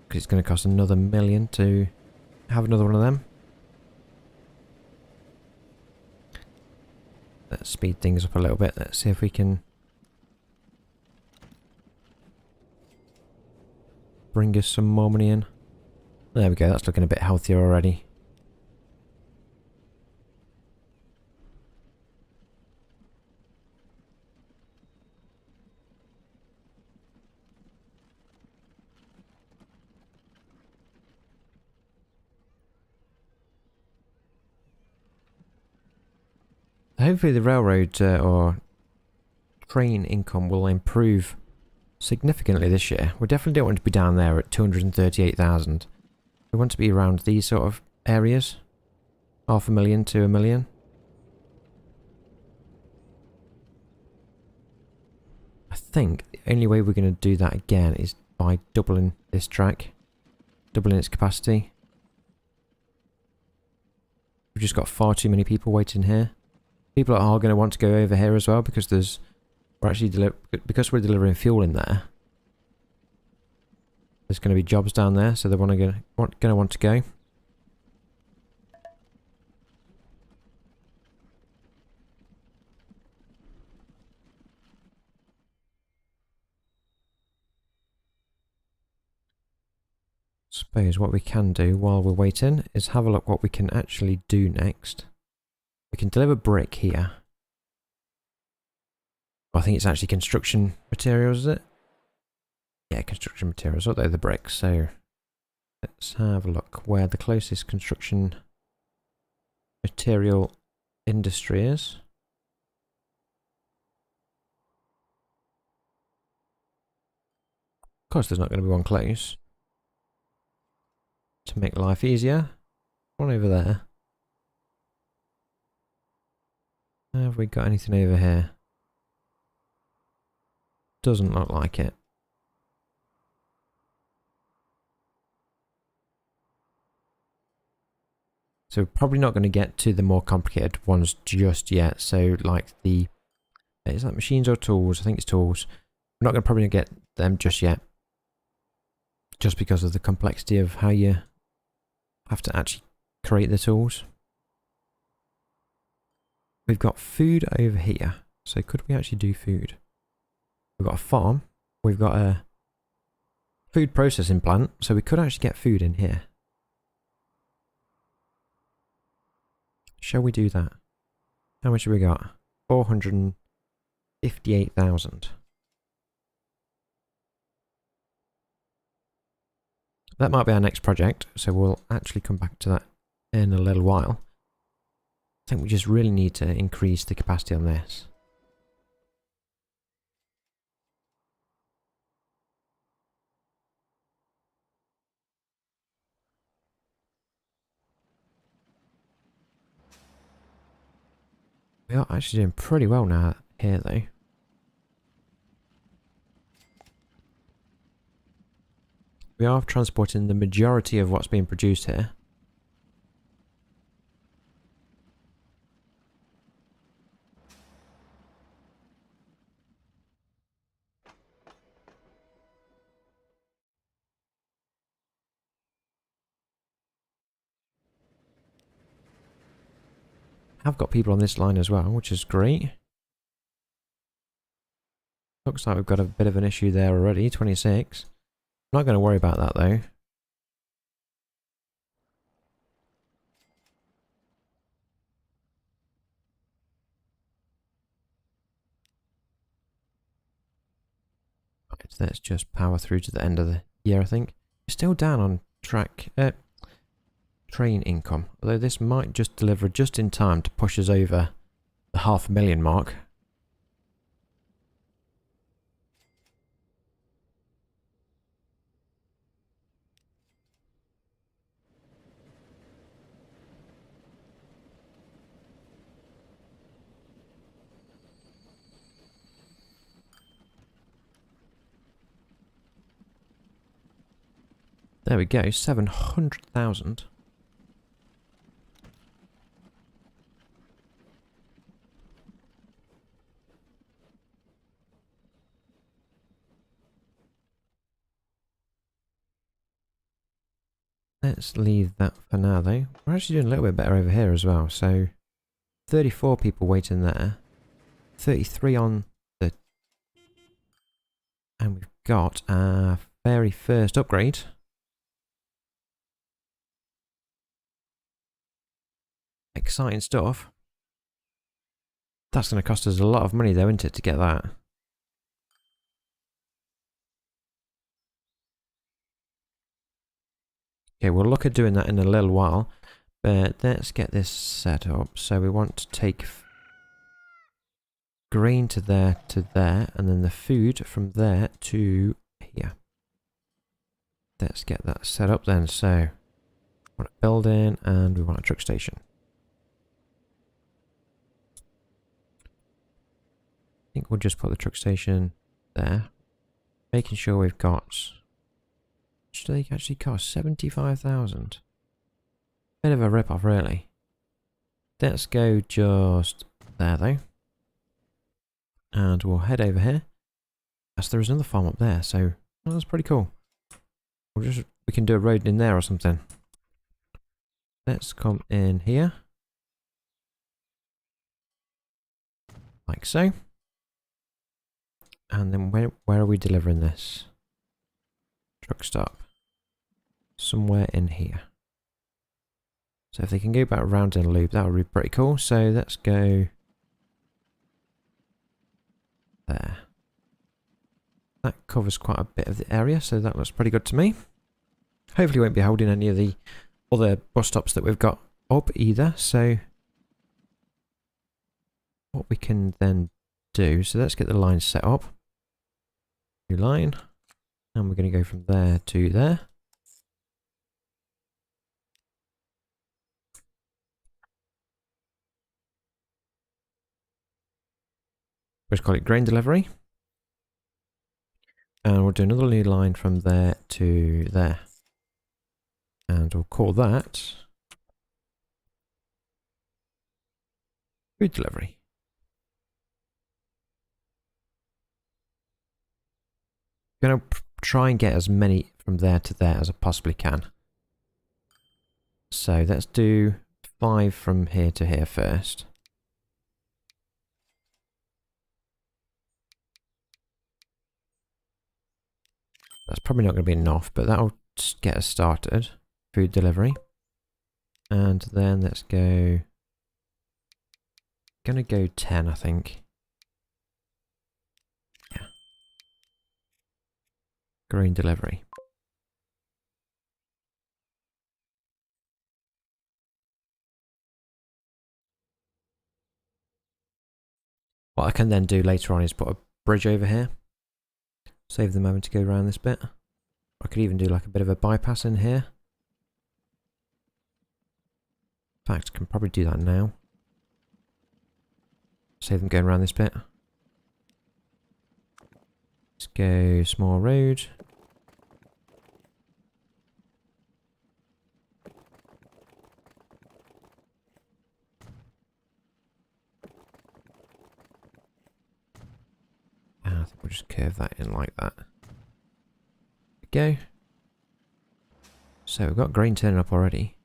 Because it's going to cost another $1 million to have another one of them. Let's speed things up a little bit. Let's see if we can bring us some more money in. There we go, that's looking a bit healthier already. Hopefully the railroad or train income will improve significantly this year. We definitely don't want to be down there at 238,000. We want to be around these sort of areas. $500,000 to $1 million. I think the only way we're going to do that again is by doubling this track. Doubling its capacity. We've just got far too many people waiting here. People are going to want to go over here as well because we're delivering fuel in there. There's going to be jobs down there, so they're going to want to go. Suppose what we can do while we're waiting is have a look what we can actually do next. We can deliver brick here. I think it's actually construction materials, is it? Yeah, construction materials. What are the bricks? So let's have a look where the closest construction material industry is. Of course, there's not going to be one close. To make life easier, one over there. Have we got anything over here? Doesn't look like it. So we're probably not going to get to the more complicated ones just yet. So like is that machines or tools? I think it's tools. We're not going to probably get them just yet. Just because of the complexity of how you have to actually create the tools. We've got food over here. So could we actually do food? We've got a farm. We've got a food processing plant. So we could actually get food in here. Shall we do that? How much have we got? 458,000. That might be our next project, so we'll actually come back to that in a little while. I think we just really need to increase the capacity on this. We are actually doing pretty well now here though. We are transporting the majority of what's being produced here. I've got people on this line as well, which is great. Looks like we've got a bit of an issue there already, 26. I'm not going to worry about that though. So let's just power through to the end of the year, I think. We're still down on train income, although this might just deliver just in time to push us over the 500,000 mark. There we go, 700,000. Let's leave that for now though. We're actually doing a little bit better over here as well. So 34 people waiting there. 33 on the... And we've got our very first upgrade. Exciting stuff. That's going to cost us a lot of money though, isn't it, to get that? Okay, we'll look at doing that in a little while. But let's get this set up. So we want to take grain to there, and then the food from there to here. Let's get that set up then. So we want a building and we want a truck station. I think we'll just put the truck station there. Making sure we've got... Which do they actually cost? 75,000. Bit of a rip-off, really. Let's go just there, though. And we'll head over here. As there is another farm up there, so that's pretty cool. We can do a road in there or something. Let's come in here. Like so. And then where are we delivering this? Truck stop. Somewhere in here. So if they can go back around in a loop, that would be pretty cool. So let's go there. That covers quite a bit of the area, so that looks pretty good to me. Hopefully won't be holding any of the other bus stops that we've got up either. So what we can then do, so let's get the line set up. New line. And we're going to go from there to there. Let's call it grain delivery. And we'll do another new line from there to there. And we'll call that food delivery. I'm going to try and get as many from there to there as I possibly can. So let's do 5 from here to here first. That's probably not going to be enough, but that'll get us started. Food delivery. And then let's go... Gonna go 10, I think. Yeah. Grain delivery. What I can then do later on is put a bridge over here. Save them having to go around this bit. I could even do like a bit of a bypass in here. In fact, I can probably do that now. Save them going around this bit. Let's go small road. And I think we'll just curve that in like that. There we go. So we've got grain turning up already.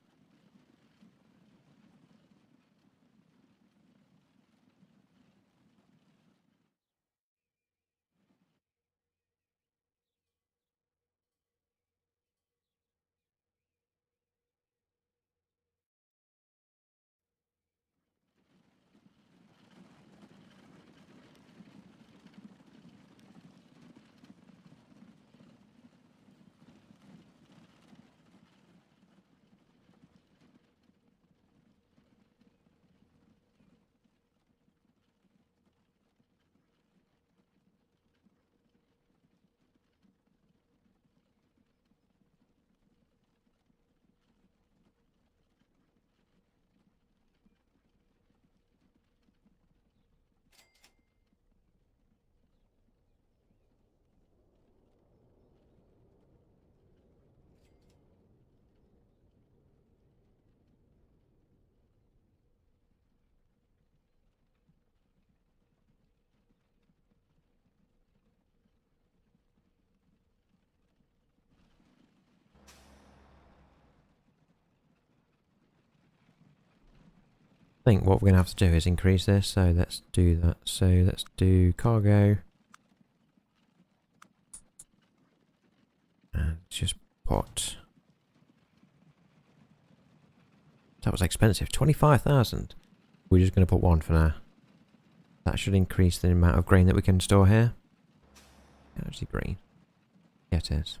think what we're going to have to do is increase this, so let's do that. So let's do cargo. And just put... That was expensive. 25,000. We're just going to put one for now. That should increase the amount of grain that we can store here. Actually, grain. Yeah, it is.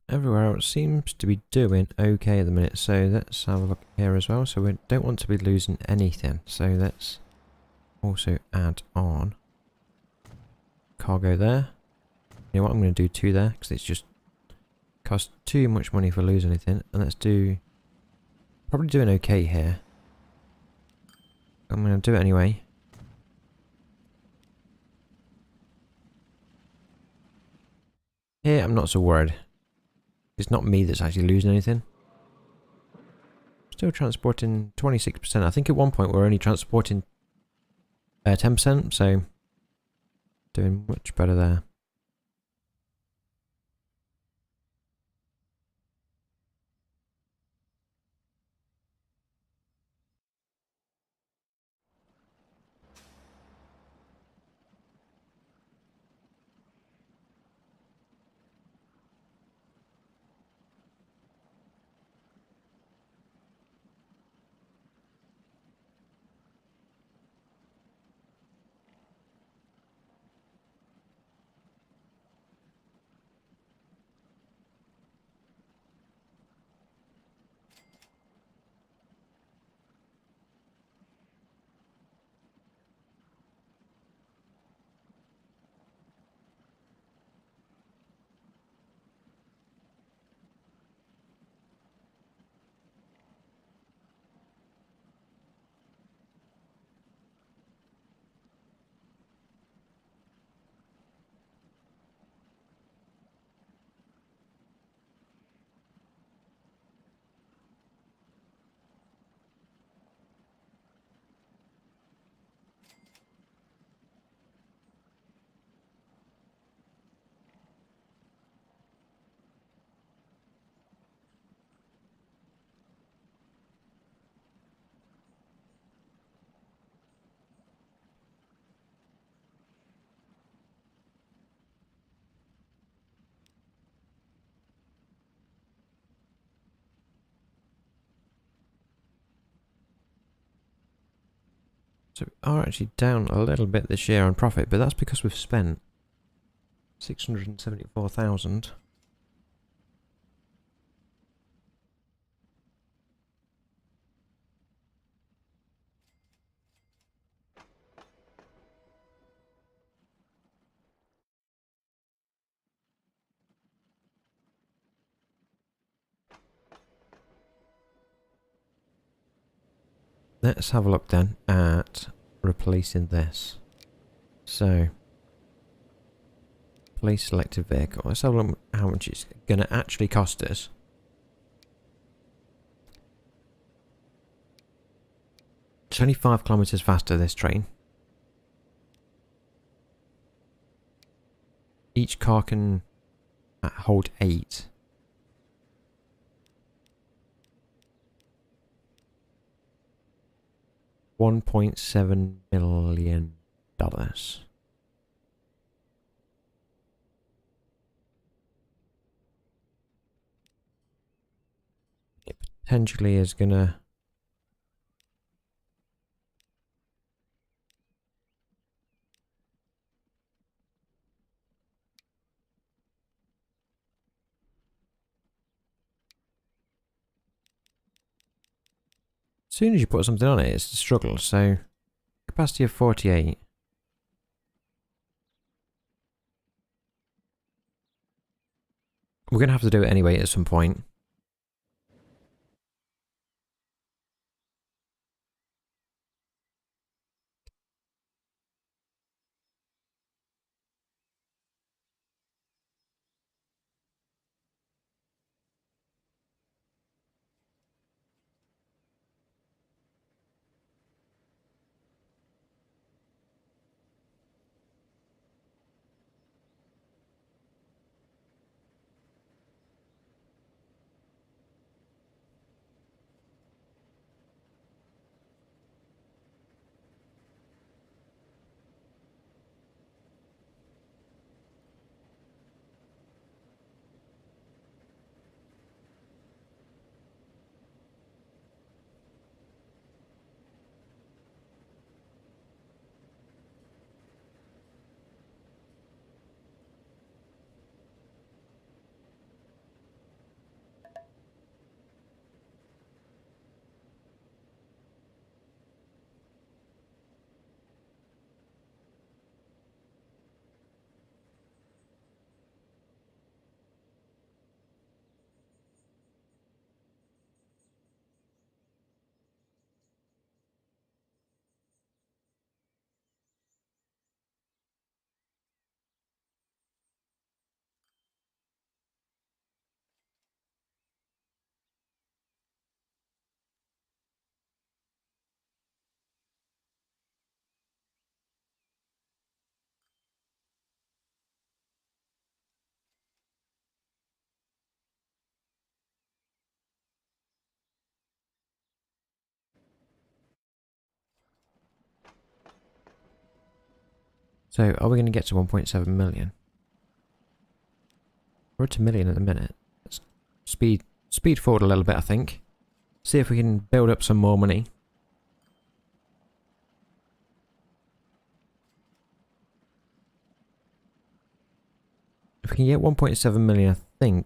Everywhere else seems to be doing okay at the minute, so let's have a look here as well. So we don't want to be losing anything, so let's also add on cargo there. You know what, I'm going to do 2 there, because it's just cost too much money for losing anything. And let's do... Probably doing okay here. I'm going to do it anyway. Here, I'm not so worried. It's not me that's actually losing anything. Still transporting 26%. I think at one point we're only transporting 10%, so doing much better there. So we are actually down a little bit this year on profit, but that's because we've spent 674,000. Let's have a look then at replacing this. So, place selected vehicle. Let's have a look at how much it's going to actually cost us. It's only 5 kilometers faster, this train. Each car can hold 8. $1.7 million. It potentially is gonna... soon as you put something on it, it's a struggle. So, capacity of 48. We're going to have to do it anyway at some point. So, are we going to get to 1.7 million? We're at a million at the minute. Let's speed forward a little bit, I think. See if we can build up some more money. If we can get 1.7 million, I think...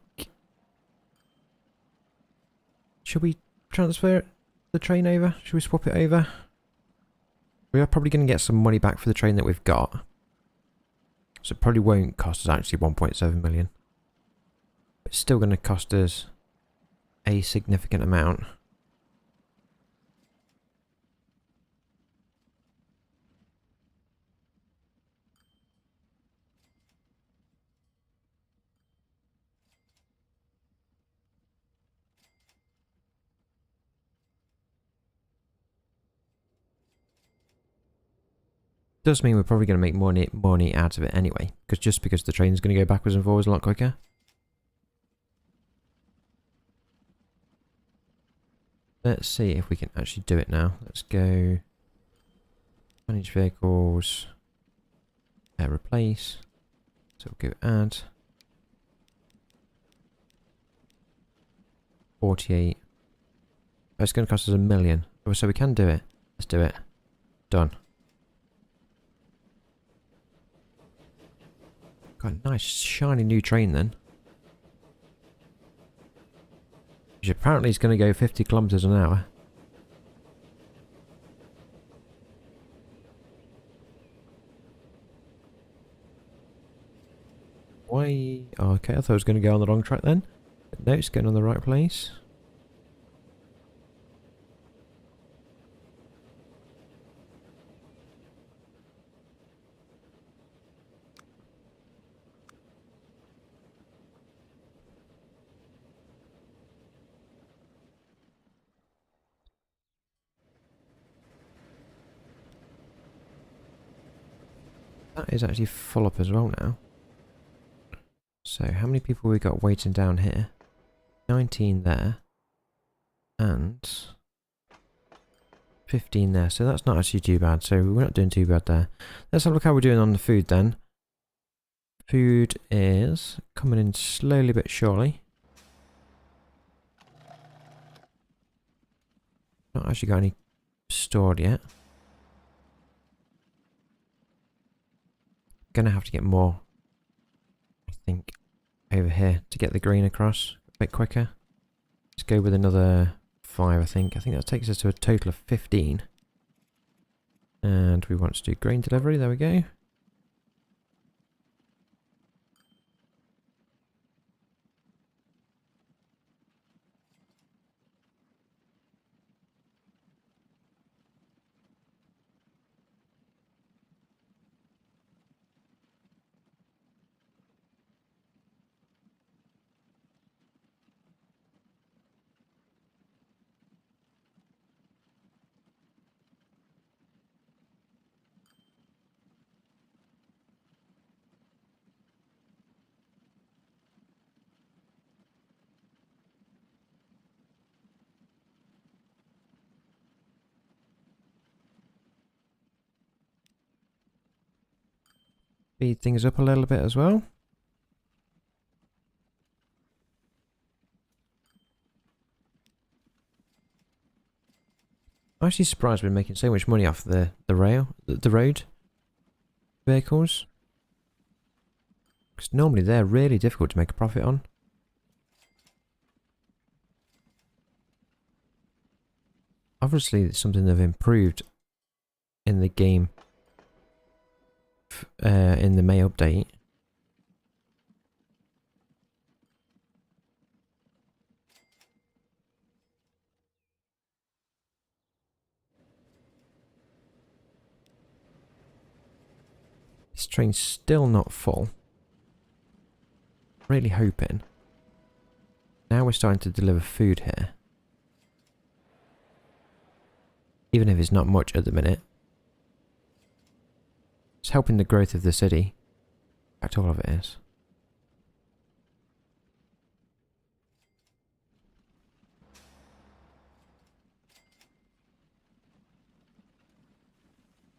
Should we transfer the train over? Should we swap it over? We are probably going to get some money back for the train that we've got. So it probably won't cost us actually 1.7 million. But it's still going to cost us a significant amount. Does mean we're probably going to make more money out of it anyway. Because the train's going to go backwards and forwards a lot quicker. Let's see if we can actually do it now. Let's go... Manage vehicles. Replace. So we'll go add. 48. Oh, it's going to cost us 1 million. Oh, so we can do it. Let's do it. Done. Got a nice shiny new train then. Which apparently is going to go 50 kilometers an hour. Why? Oh, okay, I thought it was going to go on the wrong track then. But no, it's going on the right place. That is actually full up as well now. So, how many people we got waiting down here? 19 there. And 15 there. So that's not actually too bad. So we're not doing too bad there. Let's have a look how we're doing on the food then. Food is coming in slowly but surely. Not actually got any stored yet. Gonna have to get more, I think, over here to get the green across a bit quicker. Let's go with another 5, I think. I think that takes us to a total of 15. And we want to do grain delivery. There we go. Speed things up a little bit as well. I'm actually surprised we're making so much money off the road vehicles. Because normally they're really difficult to make a profit on. Obviously it's something they've improved in the game in the May update. This train's still not full. Really hoping. Now we're starting to deliver food here. Even if it's not much at the minute. It's helping the growth of the city. In fact, all of it is.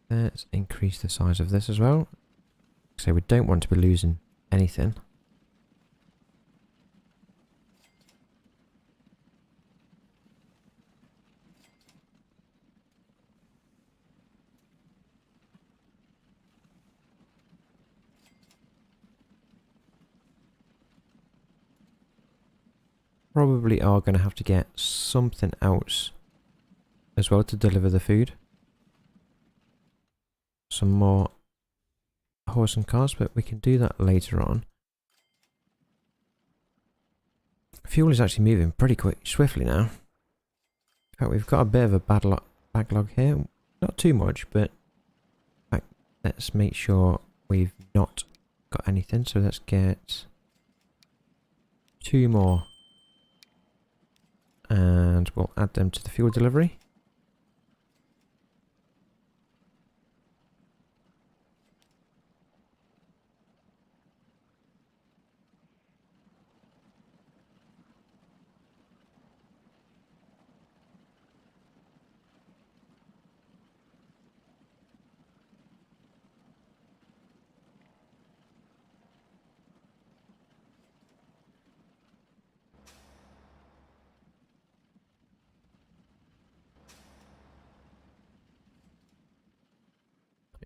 Let's increase the size of this as well. So we don't want to be losing anything. Probably are going to have to get something else as well to deliver the food. Some more horse and cars, but we can do that later on. Fuel is actually moving pretty swiftly now. In fact, we've got a bit of a backlog here. Not too much, but in fact, let's make sure we've not got anything. So let's get 2 more. And we'll add them to the fuel delivery.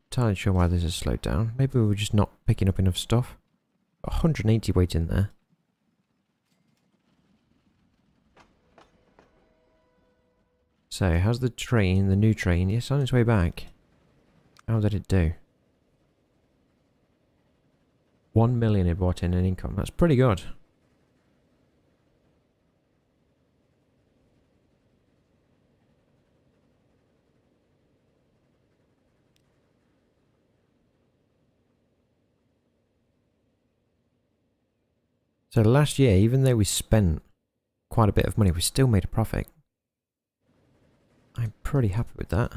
Entirely sure why this has slowed down. Maybe we were just not picking up enough stuff. 180 weight in there. So, how's the train, the new train? It's on its way back. How did it do? 1 million it brought in income. That's pretty good. So last year, even though we spent quite a bit of money, we still made a profit. I'm pretty happy with that.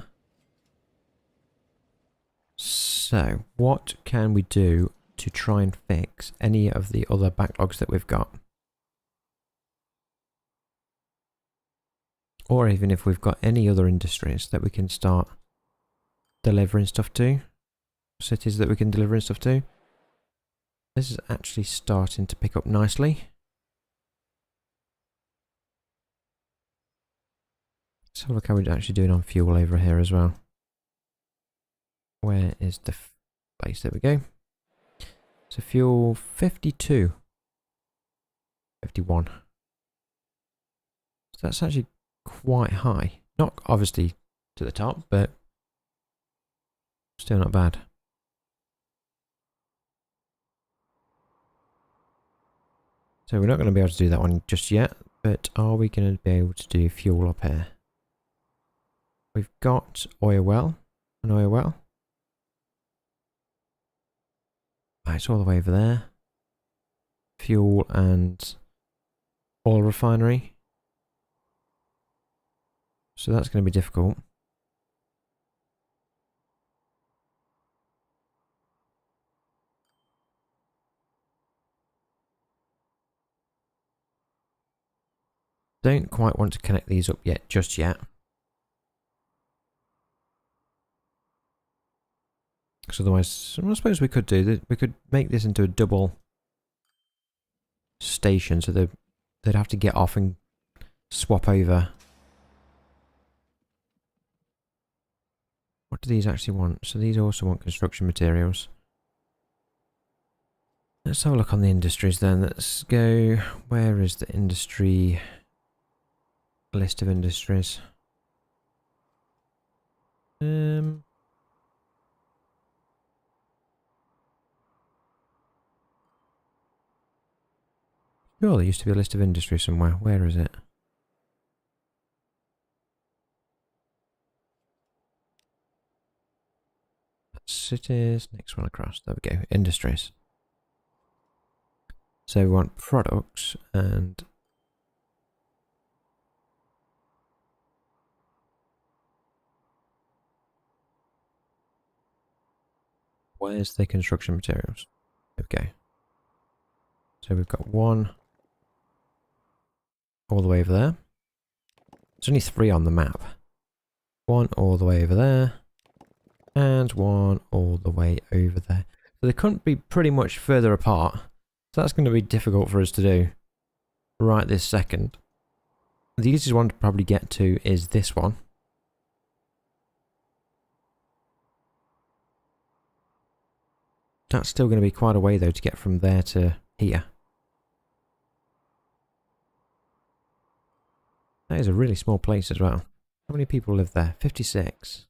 So, what can we do to try and fix any of the other backlogs that we've got? Or even if we've got any other industries that we can start delivering stuff to. Cities that we can deliver stuff to. This is actually starting to pick up nicely. Let's have a look how we're actually doing on fuel over here as well. Where is the place? There we go. So fuel 52. 51. So that's actually quite high. Not obviously to the top, but still not bad. So we're not going to be able to do that one just yet, but are we going to be able to do fuel up here? We've got oil well, an oil well. Right, it's all the way over there. Fuel and oil refinery. So that's going to be difficult. Don't quite want to connect these up yet, just yet. Because otherwise, I suppose we could do that. We could make this into a double station, so they'd have to get off and swap over. What do these actually want? So these also want construction materials. Let's have a look on the industries then. Let's go. Where is the industry list of industries? Sure, there used to be a list of industries somewhere. Where is it? Cities. Next one across. There we go. Industries. So we want products and where's the construction materials? There we go. So we've got one all the way over there. There's only 3 on the map. One all the way over there. And one all the way over there. So they couldn't be pretty much further apart. So that's going to be difficult for us to do right this second. The easiest one to probably get to is this one. That's still going to be quite a way though to get from there to here. That is a really small place as well. How many people live there? 56.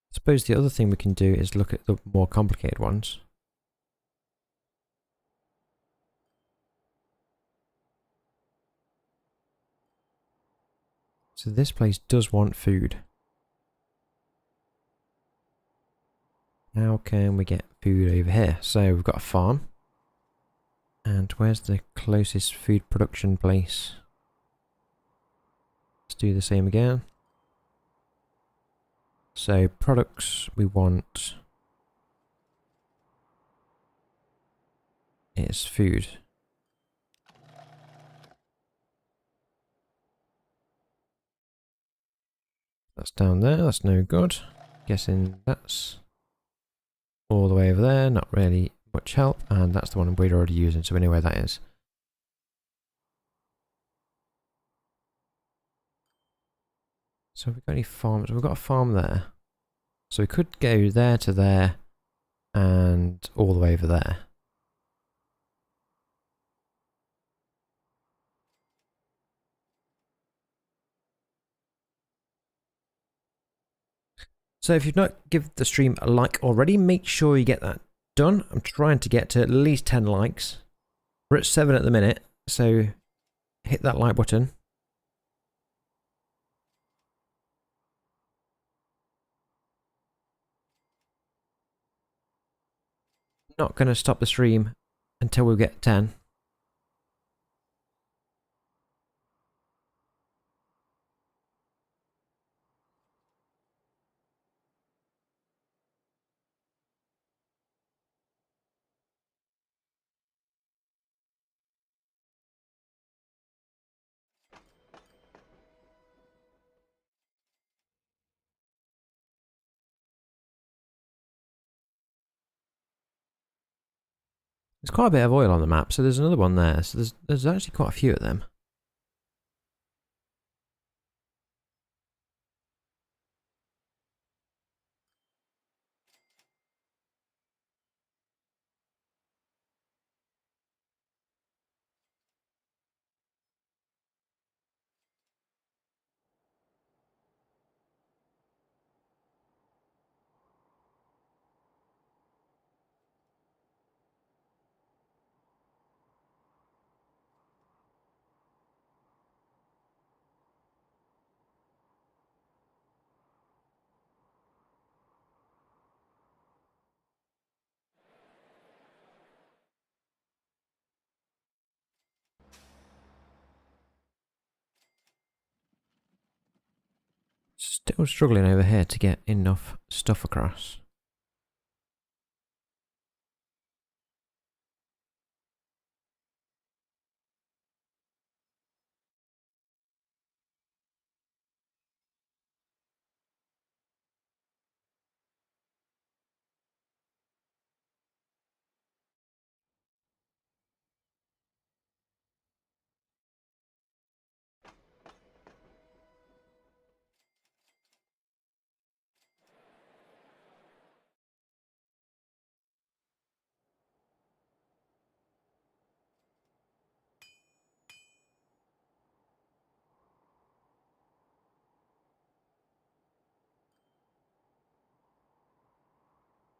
I suppose the other thing we can do is look at the more complicated ones. So this place does want food. How can we get food over here? So we've got a farm. And where's the closest food production place? Let's do the same again. So products we want is food. That's down there, that's no good. Guessing that's all the way over there, not really much help. And that's the one we're already using, so we know where that is. So have we got any farms? We've got a farm there. So we could go there to there and all the way over there. So if you've not given the stream a like already, make sure you get that done. I'm trying to get to at least 10 likes. We're at 7 at the minute, so hit that like button. Not going to stop the stream until we get 10. There's quite a bit of oil on the map, so there's another one there. So there's actually quite a few of them. Still struggling over here to get enough stuff across.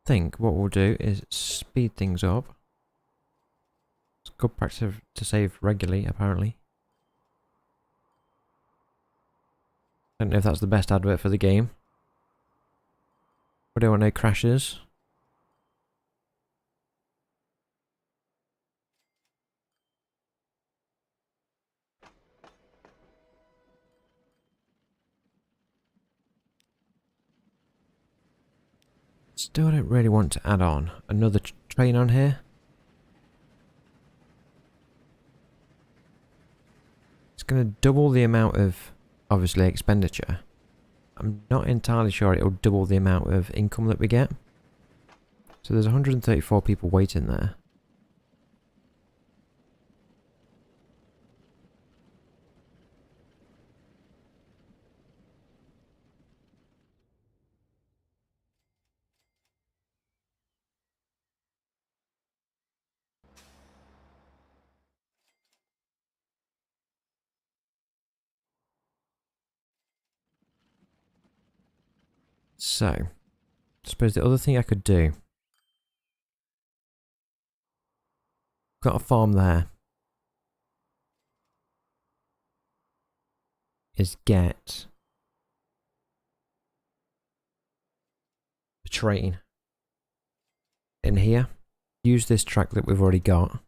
I think what we'll do is speed things up. It's good practice to save regularly, apparently. I don't know if that's the best advert for the game. We don't want no crashes. Still don't really want to add on another train on here. It's going to double the amount of, obviously, expenditure. I'm not entirely sure it'll double the amount of income that we get. So there's 134 people waiting there. So, I suppose the other thing I could do, got a farm there, is get a train in here. Use this track that we've already got.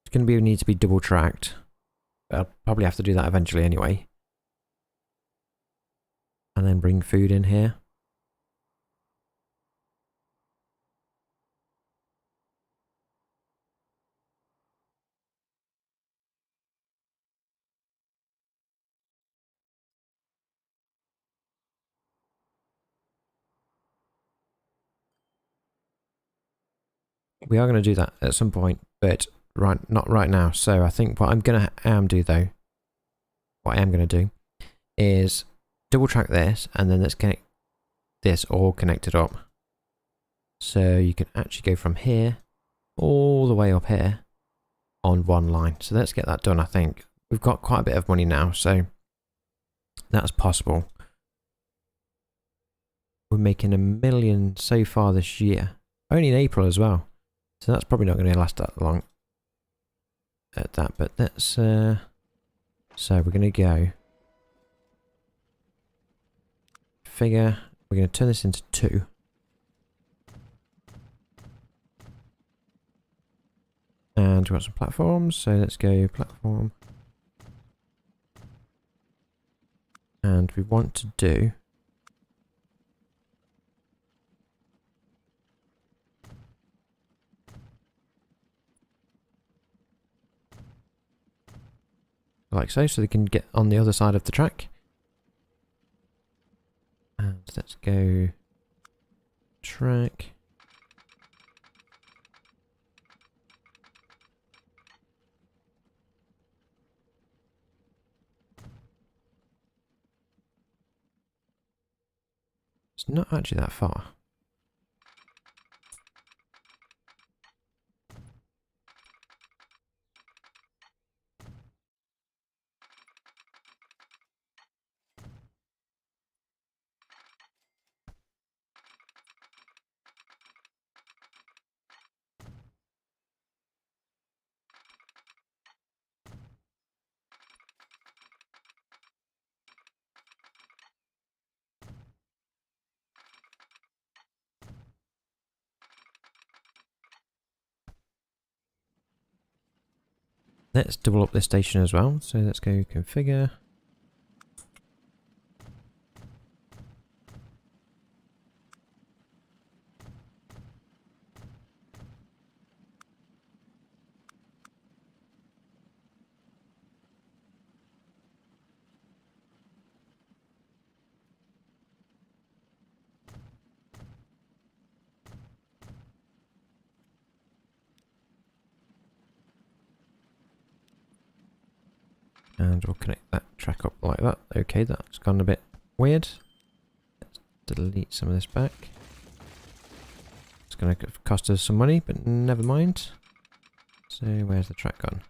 It's going to need to be double tracked. I'll probably have to do that eventually anyway. And then bring food in here. We are going to do that at some point, but not right now. So I think what I'm going to do though, what I am going to do is double track this, and then let's connect this all connected up. So you can actually go from here all the way up here on one line. So let's get that done. I think we've got quite a bit of money now, so that's possible. We're making $1 million so far this year, only in April as well. So that's probably not going to last that long at that, but that's so we're going to go figure, we're going to turn this into 2. And we've got some platforms, so let's go platform. And we want to do like so they can get on the other side of the track. And let's go track. It's not actually that far. Let's double up this station as well. So let's go configure. And we'll connect that track up like that. Okay, that's gone a bit weird. Let's delete some of this back. It's going to cost us some money, but never mind. So where's the track gone?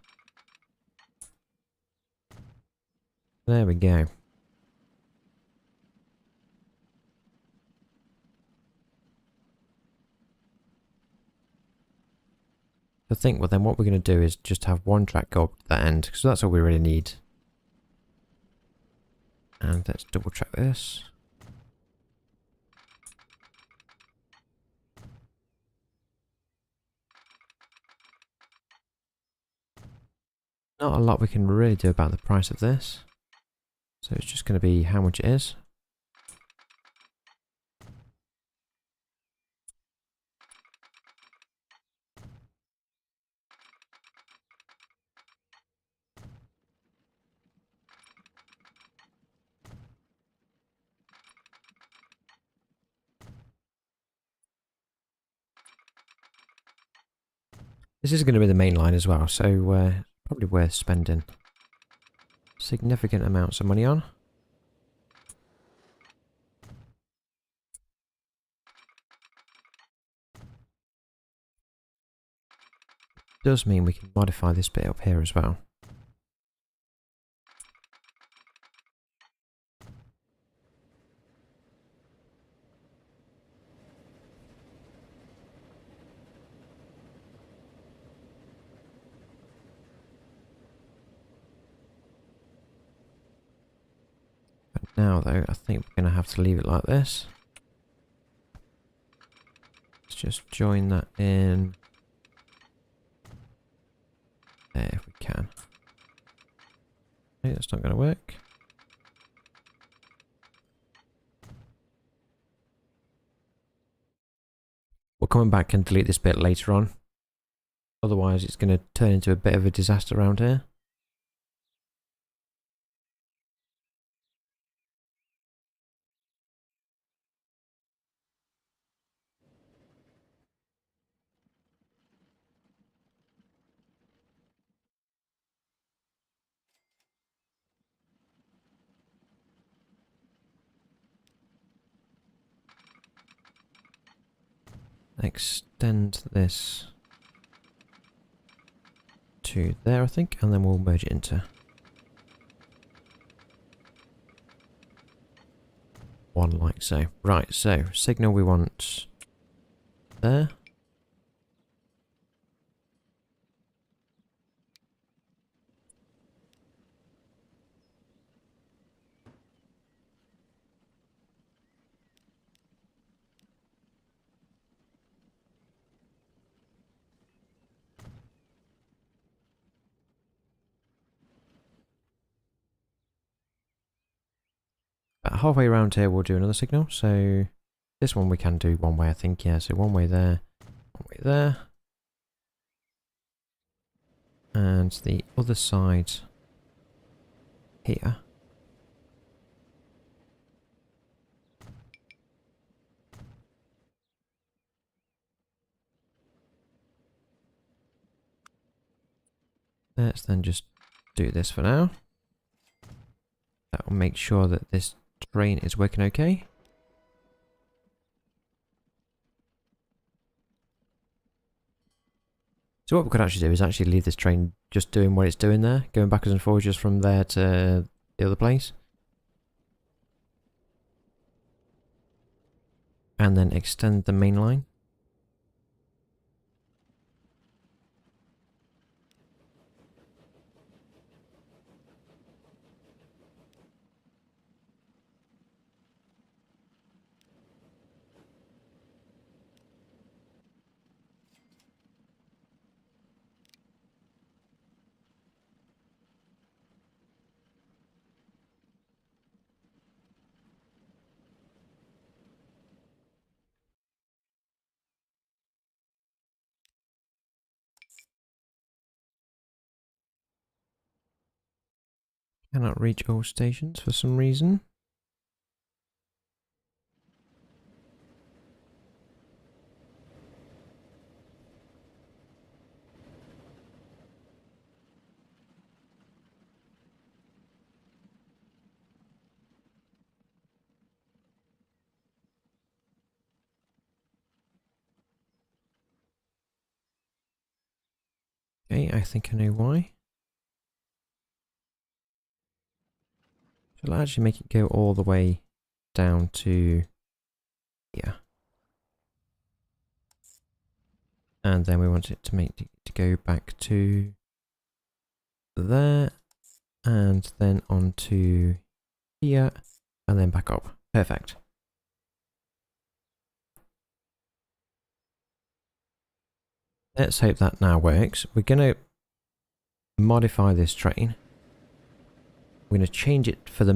There we go. I think, well then what we're going to do is just have one track go up to that end, because that's all we really need. And let's double check this. Not a lot we can really do about the price of this. So it's just going to be how much it is. This is going to be the main line as well, so probably worth spending significant amounts of money on. Does mean we can modify this bit up here as well. Now though, I think we're going to have to leave it like this. Let's just join that in there if we can. Okay, that's not going to work. We'll come back and delete this bit later on. Otherwise it's going to turn into a bit of a disaster around here. Extend this to there, I think, and then we'll merge it into one like so. Right, so signal we want there. About halfway around here we'll do another signal, so this one we can do one way I think, yeah, so one way there, one way there. And the other side here. Let's then just do this for now. That will make sure that this train is working okay. So what we could actually do is actually leave this train just doing what it's doing there, going backwards and forwards just from there to the other place. And then extend the main line. Cannot reach all stations for some reason. Okay, I think I know why. So I'll actually make it go all the way down to here. And then we want it to go back to there, and then onto here, and then back up. Perfect. Let's hope that now works. We're going to modify this train. We're going to change it for the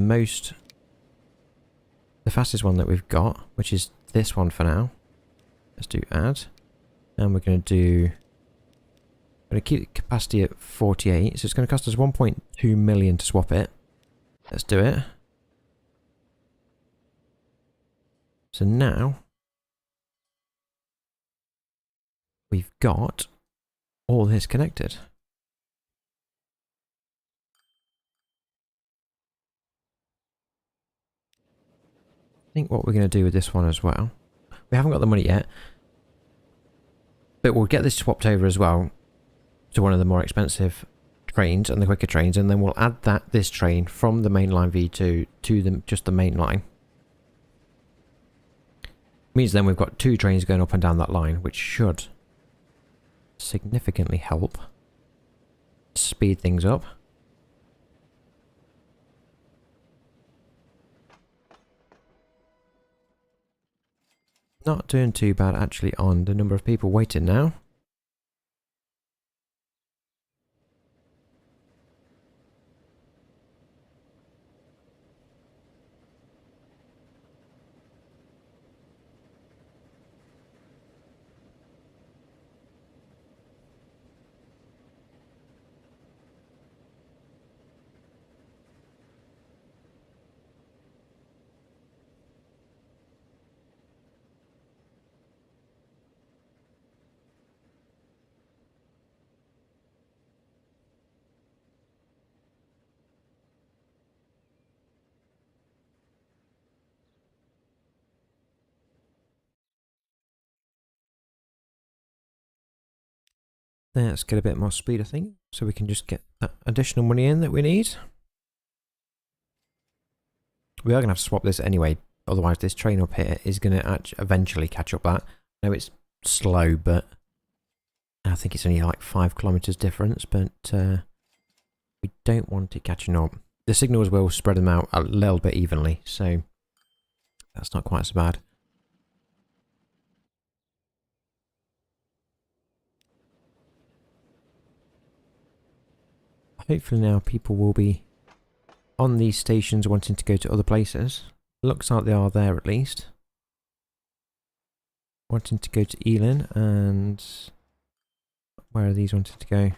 fastest one that we've got, which is this one for now. Let's do add. And we're going to keep the capacity at 48, so it's going to cost us 1.2 million to swap it. Let's do it. So now we've got all this connected. I think what we're going to do with this one as well, we haven't got the money yet, but we'll get this swapped over as well to one of the more expensive trains and the quicker trains, and then we'll add this train from the mainline V2 to just the main line. Means then we've got 2 trains going up and down that line, which should significantly help speed things up. Not doing too bad actually on the number of people waiting now. Let's get a bit more speed, I think, so we can just get that additional money in that we need. We are going to have to swap this anyway, otherwise this train up here is going to eventually catch up that. I know it's slow, but I think it's only like 5 kilometers difference, but we don't want it catching up. The signals will spread them out a little bit evenly, so that's not quite so bad. Hopefully now people will be on these stations wanting to go to other places. Looks like they are there at least. Wanting to go to Ealing, and where are these wanting to go?